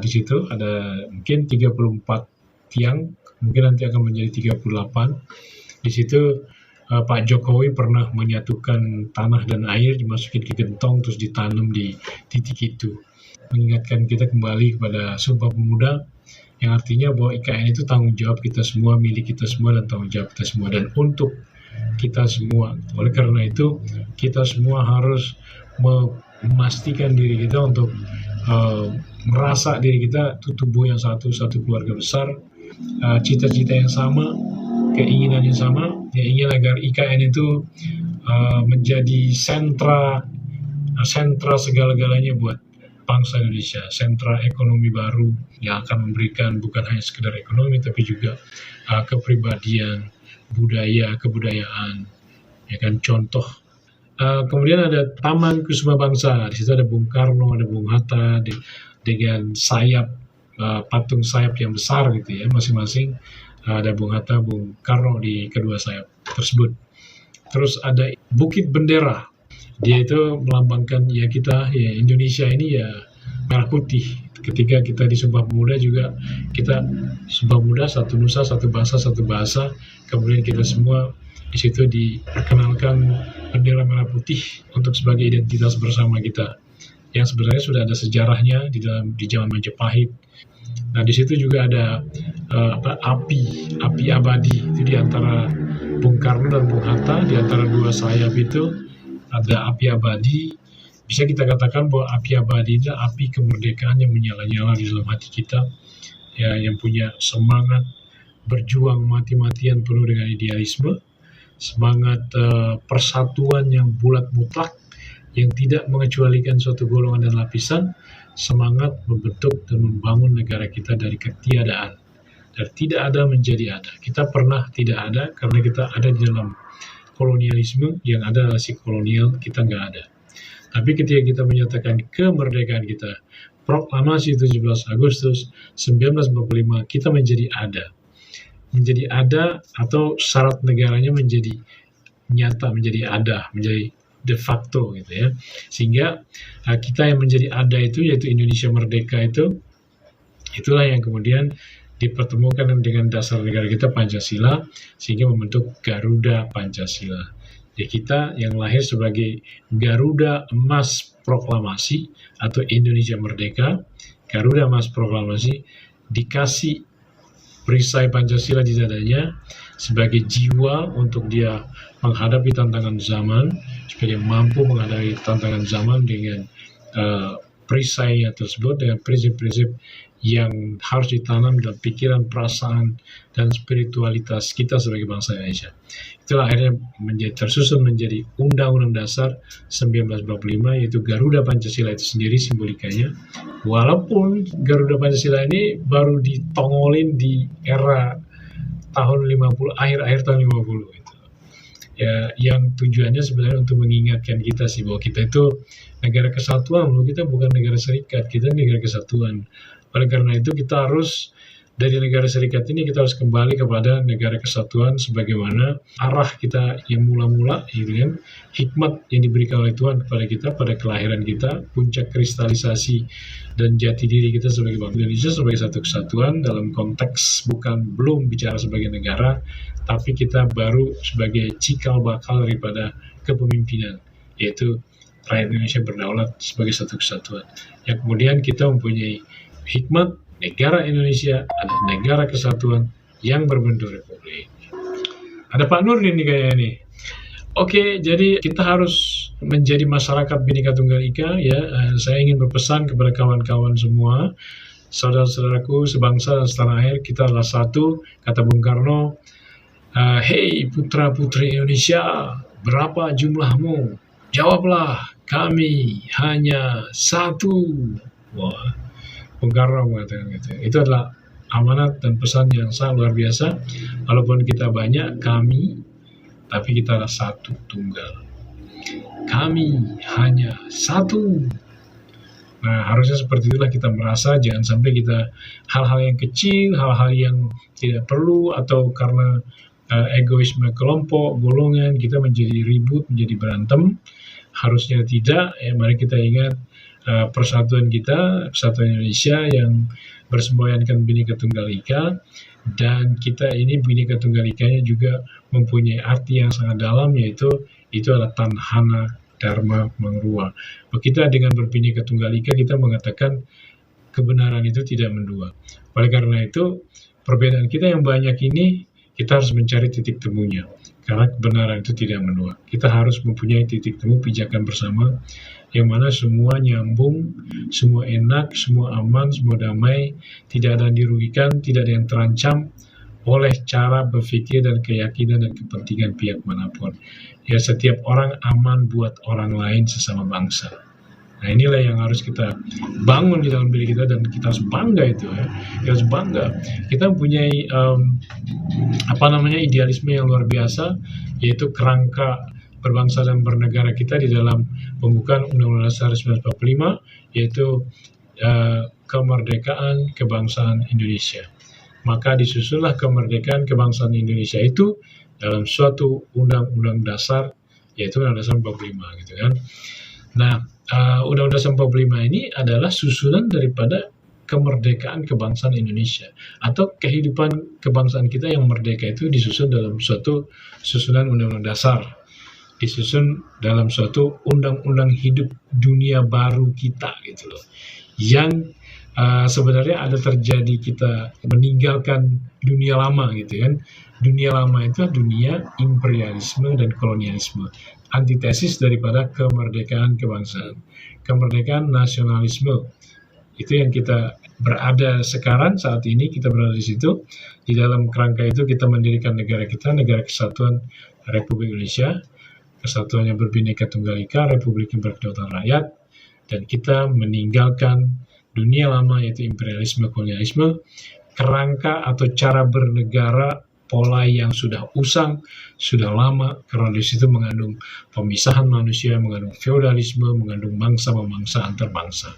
Di situ ada mungkin 34 tiang, mungkin nanti akan menjadi 38. Di situ Pak Jokowi pernah menyatukan tanah dan air, dimasukin ke gentong terus ditanam di titik itu, mengingatkan kita kembali kepada Sumpah Pemuda, yang artinya bahwa IKN itu tanggung jawab kita semua, milik kita semua, dan tanggung jawab kita semua, dan untuk kita semua. Oleh karena itu kita semua harus memastikan diri kita untuk merasa diri kita itu tubuh yang satu keluarga besar, cita-cita yang sama, keinginan yang sama, ya ingin agar IKN itu menjadi sentra segala-galanya buat bangsa Indonesia, sentra ekonomi baru yang akan memberikan bukan hanya sekedar ekonomi tapi juga kepribadian, budaya, kebudayaan, ya kan, contoh. Kemudian ada Taman Kusuma Bangsa, di situ ada Bung Karno, ada Bung Hatta dengan sayap, patung sayap yang besar gitu ya, masing-masing. Ada Bung Hatta, Bung Karno di kedua sayap tersebut. Terus ada Bukit Bendera. Dia itu melambangkan ya kita, ya Indonesia ini ya merah putih. Ketika kita di Sumpah Pemuda juga, kita Sumpah Pemuda satu nusa, satu bahasa. Kemudian kita semua di situ diperkenalkan bendera merah putih untuk sebagai identitas bersama kita. Yang sebenarnya sudah ada sejarahnya di zaman Majapahit. Nah, di situ juga ada api abadi itu di antara Bung Karno dan Bung Hatta, di antara dua sayap itu ada api abadi. Bisa kita katakan bahwa api abadi itu api kemerdekaan yang menyala-nyala di dalam hati kita, ya, yang punya semangat berjuang mati-matian penuh dengan idealisme, semangat persatuan yang bulat mutlak, yang tidak mengecualikan suatu golongan dan lapisan, semangat membentuk dan membangun negara kita dari ketiadaan, dari tidak ada menjadi ada. Kita pernah tidak ada karena kita ada di dalam kolonialisme, yang ada adalah si kolonial, kita nggak ada. Tapi ketika kita menyatakan kemerdekaan kita, proklamasi 17 Agustus 1945, kita menjadi ada. Menjadi ada atau syarat negaranya menjadi nyata, menjadi ada, menjadi de facto gitu ya. Sehingga kita yang menjadi ada itu, yaitu Indonesia merdeka itu, itulah yang kemudian dipertemukan dengan dasar negara kita Pancasila, sehingga membentuk Garuda Pancasila. Ya, kita yang lahir sebagai Garuda Emas Proklamasi atau Indonesia Merdeka, Garuda Emas Proklamasi, dikasih perisai Pancasila di dadanya sebagai jiwa untuk dia menghadapi tantangan zaman, supaya dia mampu menghadapi tantangan zaman dengan perisainya tersebut, dengan prinsip-prinsip yang harus ditanam dalam pikiran, perasaan, dan spiritualitas kita sebagai bangsa Indonesia. Itulah akhirnya tersusun menjadi Undang-Undang Dasar 1945, yaitu Garuda Pancasila itu sendiri simbolikanya. Walaupun Garuda Pancasila ini baru ditongolin di era tahun 50, akhir-akhir tahun 50 itu. Ya, yang tujuannya sebenarnya untuk mengingatkan kita sih bahwa kita itu negara kesatuan, loh, kita bukan negara serikat, kita negara kesatuan. Oleh karena itu kita harus dari negara serikat ini kita harus kembali kepada negara kesatuan sebagaimana arah kita yang mula-mula, gitu kan, hikmat yang diberikan oleh Tuhan kepada kita pada kelahiran kita, puncak kristalisasi dan jati diri kita sebagai bangsa Indonesia sebagai satu kesatuan dalam konteks belum bicara sebagai negara, tapi kita baru sebagai cikal bakal daripada kepemimpinan, yaitu rakyat Indonesia berdaulat sebagai satu kesatuan. Yang kemudian kita mempunyai hikmat negara Indonesia adalah negara kesatuan yang berbentuk republik. Ada Pak Nurdin nih kayaknya nih. Oke, jadi kita harus menjadi masyarakat Bhinneka Tunggal Ika ya. Saya ingin berpesan kepada kawan-kawan semua, saudara-saudaraku sebangsa dan setanah air, kita adalah satu, kata Bung Karno. Hei putra-putri Indonesia, berapa jumlahmu? Jawablah, kami hanya satu. Wah, Bung Karno mengatakan gitu. Itu adalah amanat dan pesan yang sangat luar biasa. Walaupun kita banyak, kami, tapi kita adalah satu tunggal. Kami hanya satu. Nah, harusnya seperti itulah kita merasa. Jangan sampai kita hal-hal yang kecil, hal-hal yang tidak perlu, atau karena egoisme kelompok, golongan, kita menjadi ribut, menjadi berantem. Harusnya tidak. Ya, mari kita ingat persatuan kita, persatuan Indonesia yang bersemboyankan Bhinneka Tunggal Ika, dan kita ini Bhinneka Tunggal Ika-nya juga mempunyai arti yang sangat dalam, yaitu itu adalah Tanhana Dharma Mangruwa. Kita dengan berbhinneka Tunggal Ika, kita mengatakan kebenaran itu tidak mendua. Oleh karena itu, perbedaan kita yang banyak ini, kita harus mencari titik temunya. Karena kebenaran itu tidak mendua. Kita harus mempunyai titik temu pijakan bersama, yang mana semua nyambung, semua enak, semua aman, semua damai, tidak ada yang dirugikan, tidak ada yang terancam oleh cara berpikir dan keyakinan dan kepentingan pihak manapun. Ya, setiap orang aman buat orang lain sesama bangsa. Nah, inilah yang harus kita bangun di dalam diri kita, dan kita harus bangga itu ya. Kita harus bangga. Kita mempunyai idealisme yang luar biasa, yaitu kerangka berbangsa dan bernegara kita di dalam pembukaan Undang-Undang Dasar 1945, yaitu kemerdekaan kebangsaan Indonesia. Maka disusunlah kemerdekaan kebangsaan Indonesia itu dalam suatu undang-undang dasar, yaitu Undang-Undang Dasar 45 gitu kan. Nah, Undang-Undang Dasar 45 ini adalah susunan daripada kemerdekaan kebangsaan Indonesia, atau kehidupan kebangsaan kita yang merdeka itu disusun dalam suatu susunan undang-undang dasar, disusun dalam suatu undang-undang hidup dunia baru kita gitu loh, yang sebenarnya ada terjadi kita meninggalkan dunia lama gitu kan. Dunia lama itu dunia imperialisme dan kolonialisme, antitesis daripada kemerdekaan kebangsaan, kemerdekaan nasionalisme. Itu yang kita berada sekarang, saat ini kita berada di situ. Di dalam kerangka itu kita mendirikan negara kita, Negara Kesatuan Republik Indonesia, kesatuannya berbineka tunggal ika, Republik yang berkedaulatan rakyat, dan kita meninggalkan dunia lama yaitu imperialisme kolonialisme, kerangka atau cara bernegara pola yang sudah usang, sudah lama, karena di situ mengandung pemisahan manusia, mengandung feodalisme, mengandung bangsa-bangsa antar bangsa.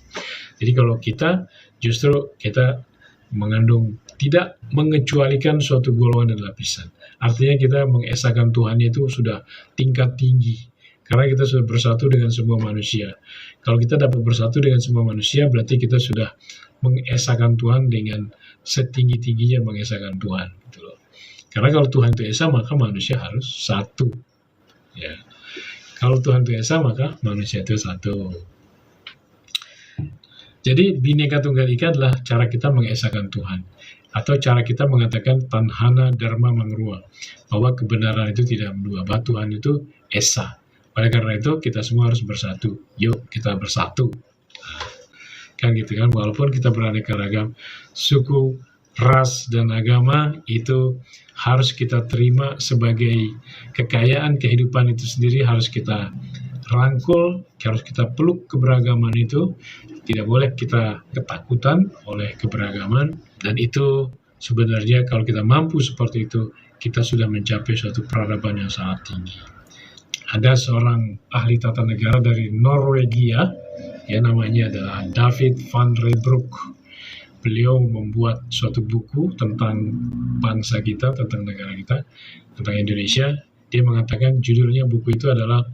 Jadi kalau kita justru kita mengandung tidak mengecualikan suatu golongan dan lapisan. Artinya kita mengesahkan Tuhan itu sudah tingkat tinggi. Karena kita sudah bersatu dengan semua manusia. Kalau kita dapat bersatu dengan semua manusia, berarti kita sudah mengesahkan Tuhan dengan setinggi-tingginya mengesahkan Tuhan. Gitu loh. Karena kalau Tuhan itu esa, maka manusia harus satu. Ya. Kalau Tuhan itu esa, maka manusia itu satu. Jadi Bhinneka Tunggal Ika adalah cara kita mengesahkan Tuhan, atau cara kita mengatakan Tanhana Dharma Mangrua, bahwa kebenaran itu tidak dua, bahwa Tuhan itu esa. Oleh karena itu kita semua harus bersatu. Yuk kita bersatu. Kan gitu kan, walaupun kita beraneka ragam suku, ras, dan agama, itu harus kita terima sebagai kekayaan kehidupan itu sendiri, harus kita rangkul, harus kita peluk keberagaman itu. Tidak boleh kita ketakutan oleh keberagaman, dan itu sebenarnya kalau kita mampu seperti itu, kita sudah mencapai suatu peradaban yang sangat tinggi. Ada seorang ahli tata negara dari Norwegia, ya namanya adalah David van Reybrouck. Beliau membuat suatu buku tentang bangsa kita, tentang negara kita, tentang Indonesia. Dia mengatakan judulnya buku itu adalah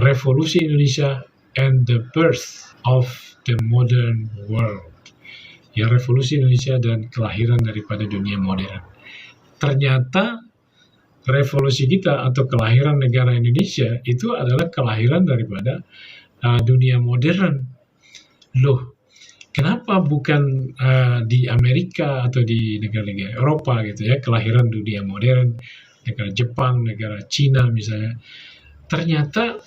Revolusi Indonesia and the Birth of the Modern World. Ya, revolusi Indonesia dan kelahiran daripada dunia modern. Ternyata revolusi kita atau kelahiran negara Indonesia itu adalah kelahiran daripada dunia modern. Loh, kenapa bukan di Amerika atau di negara-negara Eropa gitu ya, kelahiran dunia modern, negara Jepang, negara Cina misalnya. Ternyata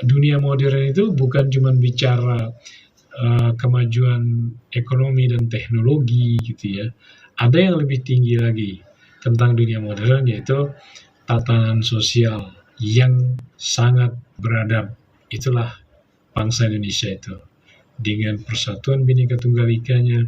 dunia modern itu bukan cuma bicara kemajuan ekonomi dan teknologi gitu ya. Ada yang lebih tinggi lagi tentang dunia modern, yaitu tatanan sosial yang sangat beradab. Itulah bangsa Indonesia itu. Dengan persatuan Bhinneka Tunggal Ikanya,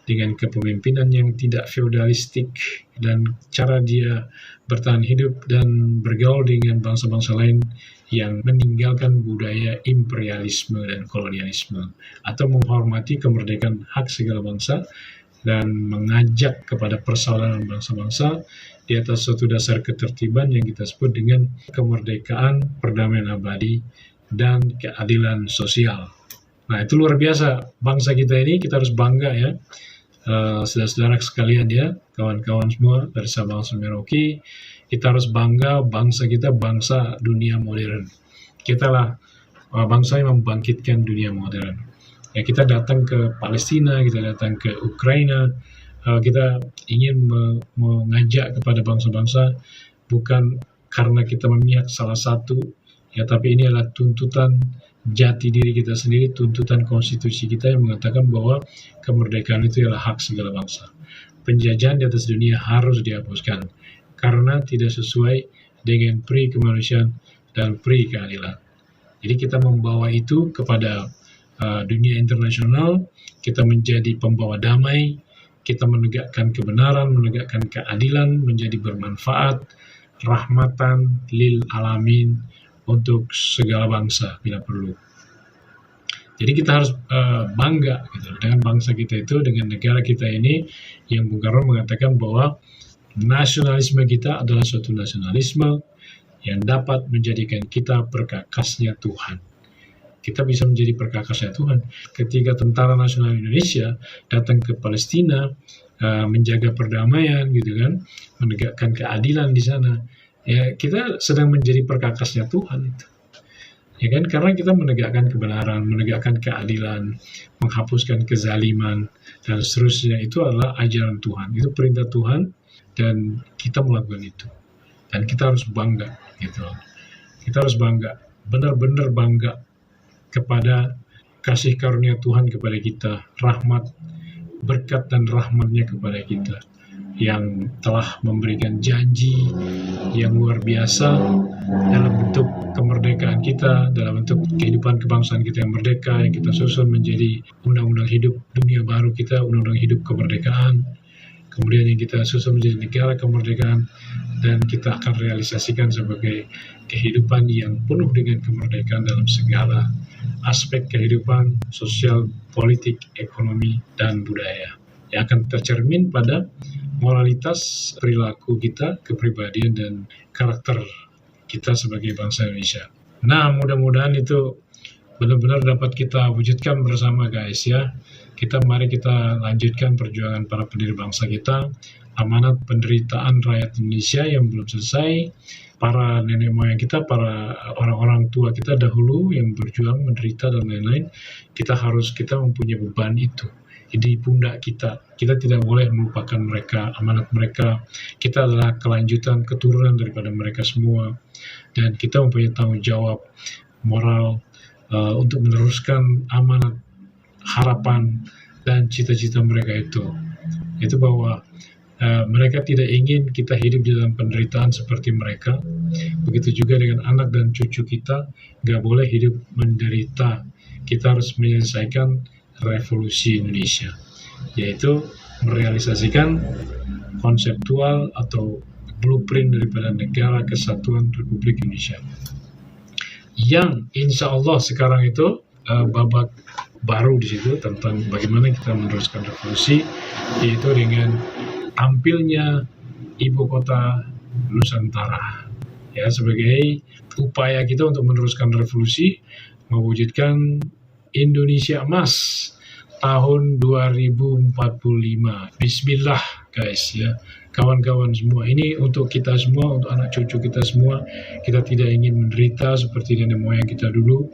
dengan kepemimpinan yang tidak feodalistik, dan cara dia bertahan hidup dan bergaul dengan bangsa-bangsa lain yang meninggalkan budaya imperialisme dan kolonialisme, atau menghormati kemerdekaan hak segala bangsa dan mengajak kepada persaudaraan bangsa-bangsa di atas suatu dasar ketertiban yang kita sebut dengan kemerdekaan, perdamaian abadi, dan keadilan sosial. Nah, itu luar biasa. Bangsa kita ini kita harus bangga ya. Saudara-saudara sekalian ya, kawan-kawan semua dari Sabang sampai Merauke, kita harus bangga bangsa kita, bangsa dunia modern. Kita lah bangsa yang membangkitkan dunia modern. Ya, kita datang ke Palestina, kita datang ke Ukraina, kita ingin mengajak kepada bangsa-bangsa bukan karena kita memihak salah satu, ya, tapi ini adalah tuntutan jati diri kita sendiri, tuntutan konstitusi kita yang mengatakan bahwa kemerdekaan itu adalah hak segala bangsa. Penjajahan di atas dunia harus dihapuskan karena tidak sesuai dengan pri kemanusiaan dan pri keadilan. Jadi kita membawa itu kepada dunia internasional, kita menjadi pembawa damai, kita menegakkan kebenaran, menegakkan keadilan, menjadi bermanfaat, rahmatan lil alamin, untuk segala bangsa bila perlu. Jadi kita harus bangga gitu, dengan bangsa kita itu, dengan negara kita ini, yang Bung Karno mengatakan bahwa nasionalisme kita adalah suatu nasionalisme yang dapat menjadikan kita perkakasnya Tuhan. Kita bisa menjadi perkakasnya Tuhan ketika Tentara Nasional Indonesia datang ke Palestina, menjaga perdamaian gitu kan, menegakkan keadilan di sana. Ya, kita sedang menjadi perkakasnya Tuhan itu. Ya kan? Karena kita menegakkan kebenaran, menegakkan keadilan, menghapuskan kezaliman, dan seterusnya. Itu adalah ajaran Tuhan. Itu perintah Tuhan, dan kita melakukan itu. Dan kita harus bangga, gitu. Kita harus bangga, benar-benar bangga kepada kasih karunia Tuhan kepada kita, rahmat, berkat dan rahmatnya kepada kita, yang telah memberikan janji yang luar biasa dalam bentuk kemerdekaan kita, dalam bentuk kehidupan kebangsaan kita yang merdeka, yang kita susun menjadi undang-undang hidup dunia baru kita, undang-undang hidup kemerdekaan, kemudian yang kita susun menjadi negara kemerdekaan, dan kita akan realisasikan sebagai kehidupan yang penuh dengan kemerdekaan dalam segala aspek kehidupan sosial, politik, ekonomi, dan budaya, yang akan tercermin pada moralitas perilaku kita, kepribadian, dan karakter kita sebagai bangsa Indonesia. Nah, mudah-mudahan itu benar-benar dapat kita wujudkan bersama, guys, ya. Mari kita lanjutkan perjuangan para pendiri bangsa kita, amanat penderitaan rakyat Indonesia yang belum selesai, para nenek moyang kita, para orang-orang tua kita dahulu yang berjuang, menderita, dan lain-lain. Kita mempunyai beban itu di pundak kita. Kita tidak boleh melupakan mereka, amanat mereka. Kita adalah kelanjutan, keturunan daripada mereka semua, dan kita mempunyai tanggung jawab moral untuk meneruskan amanat, harapan, dan cita-cita mereka itu bahwa mereka tidak ingin kita hidup di dalam penderitaan seperti mereka. Begitu juga dengan anak dan cucu kita, nggak boleh hidup menderita. Kita harus menyelesaikan revolusi Indonesia, yaitu merealisasikan konseptual atau blueprint daripada Negara Kesatuan Republik Indonesia, yang insya Allah sekarang itu babak baru di situ tentang bagaimana kita meneruskan revolusi, yaitu dengan tampilnya ibu kota Nusantara, ya, sebagai upaya kita untuk meneruskan revolusi, mewujudkan Indonesia Emas tahun 2045. Bismillah, guys, ya, kawan-kawan semua. Ini untuk kita semua, untuk anak cucu kita semua. Kita tidak ingin menderita seperti nenek moyang kita dulu,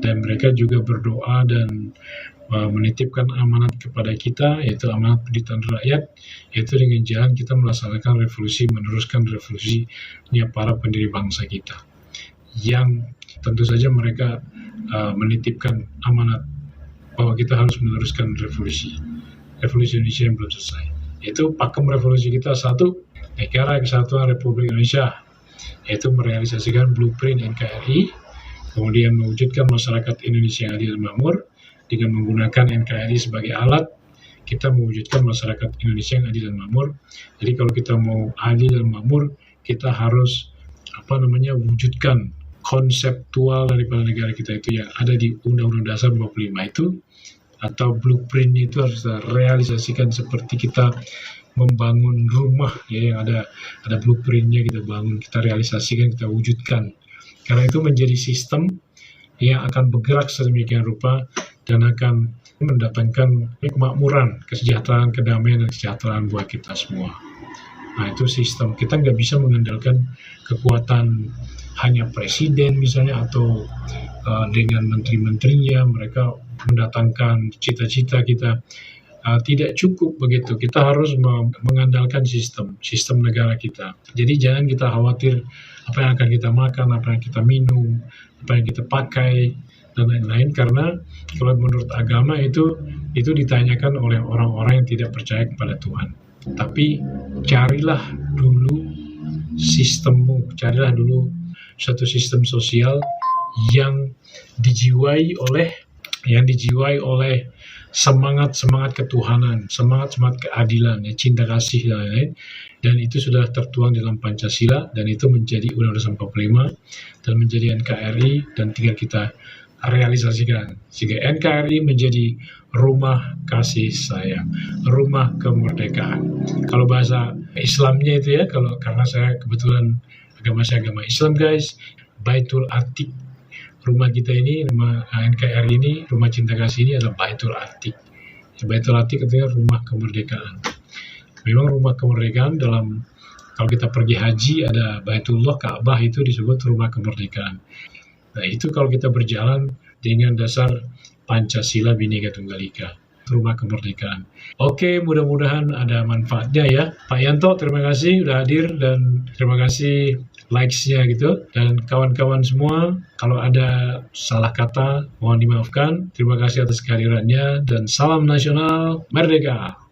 dan mereka juga berdoa dan menitipkan amanat kepada kita, yaitu amanat penderitaan rakyat, yaitu dengan jalan kita melaksanakan revolusi, meneruskan revolusinya para pendiri bangsa kita, yang tentu saja mereka menitipkan amanat bahwa kita harus meneruskan revolusi Indonesia yang belum selesai. Yaitu pakem revolusi kita, satu, Negara Kesatuan Republik Indonesia, yaitu merealisasikan blueprint NKRI, kemudian mewujudkan masyarakat Indonesia yang adil dan makmur. Dengan menggunakan NKRI sebagai alat, kita mewujudkan masyarakat Indonesia yang adil dan makmur. Jadi kalau kita mau adil dan makmur, kita harus wujudkan konseptual daripada negara kita itu yang ada di Undang-Undang Dasar 45 itu, atau blueprint itu harus kita realisasikan seperti kita membangun rumah, ya, yang ada blueprintnya, kita bangun, kita realisasikan, kita wujudkan. Karena itu menjadi sistem yang akan bergerak sedemikian rupa dan akan mendatangkan kemakmuran, kesejahteraan, kedamaian, dan kesejahteraan buat kita semua. Nah, itu sistem. Kita nggak bisa mengandalkan kekuatan hanya presiden misalnya, atau dengan menteri-menterinya mereka mendatangkan cita-cita kita. Tidak cukup begitu. Kita harus mengandalkan sistem negara kita. Jadi jangan kita khawatir apa yang akan kita makan, apa yang kita minum, apa yang kita pakai, dan lain-lain, karena kalau menurut agama itu ditanyakan oleh orang-orang yang tidak percaya kepada Tuhan. Tapi carilah dulu sistemmu, carilah dulu satu sistem sosial yang dijiwai oleh semangat ketuhanan, semangat keadilan, ya, cinta kasih, dan lain-lain. Dan itu sudah tertuang dalam Pancasila, dan itu menjadi Undang-Undang 45 dan menjadi NKRI, dan tinggal kita realisasikan sehingga NKRI menjadi rumah kasih sayang, rumah kemerdekaan. Kalau bahasa Islamnya itu, ya, karena saya kebetulan agama Islam, guys, Baitul Atiq, rumah kita ini, rumah NKRI ini, rumah cinta kasih ini adalah Baitul Atiq. Baitul Atiq artinya rumah kemerdekaan. Memang rumah kemerdekaan kalau kita pergi haji, ada Baitullah, Ka'bah, itu disebut rumah kemerdekaan. Nah, itu kalau kita berjalan dengan dasar Pancasila Bhinneka Tunggal Ika, rumah kemerdekaan. Oke, mudah-mudahan ada manfaatnya ya. Pak Yanto, terima kasih sudah hadir dan terima kasih likes-nya gitu. Dan kawan-kawan semua, kalau ada salah kata, mohon dimaafkan. Terima kasih atas kehadirannya dan salam nasional merdeka.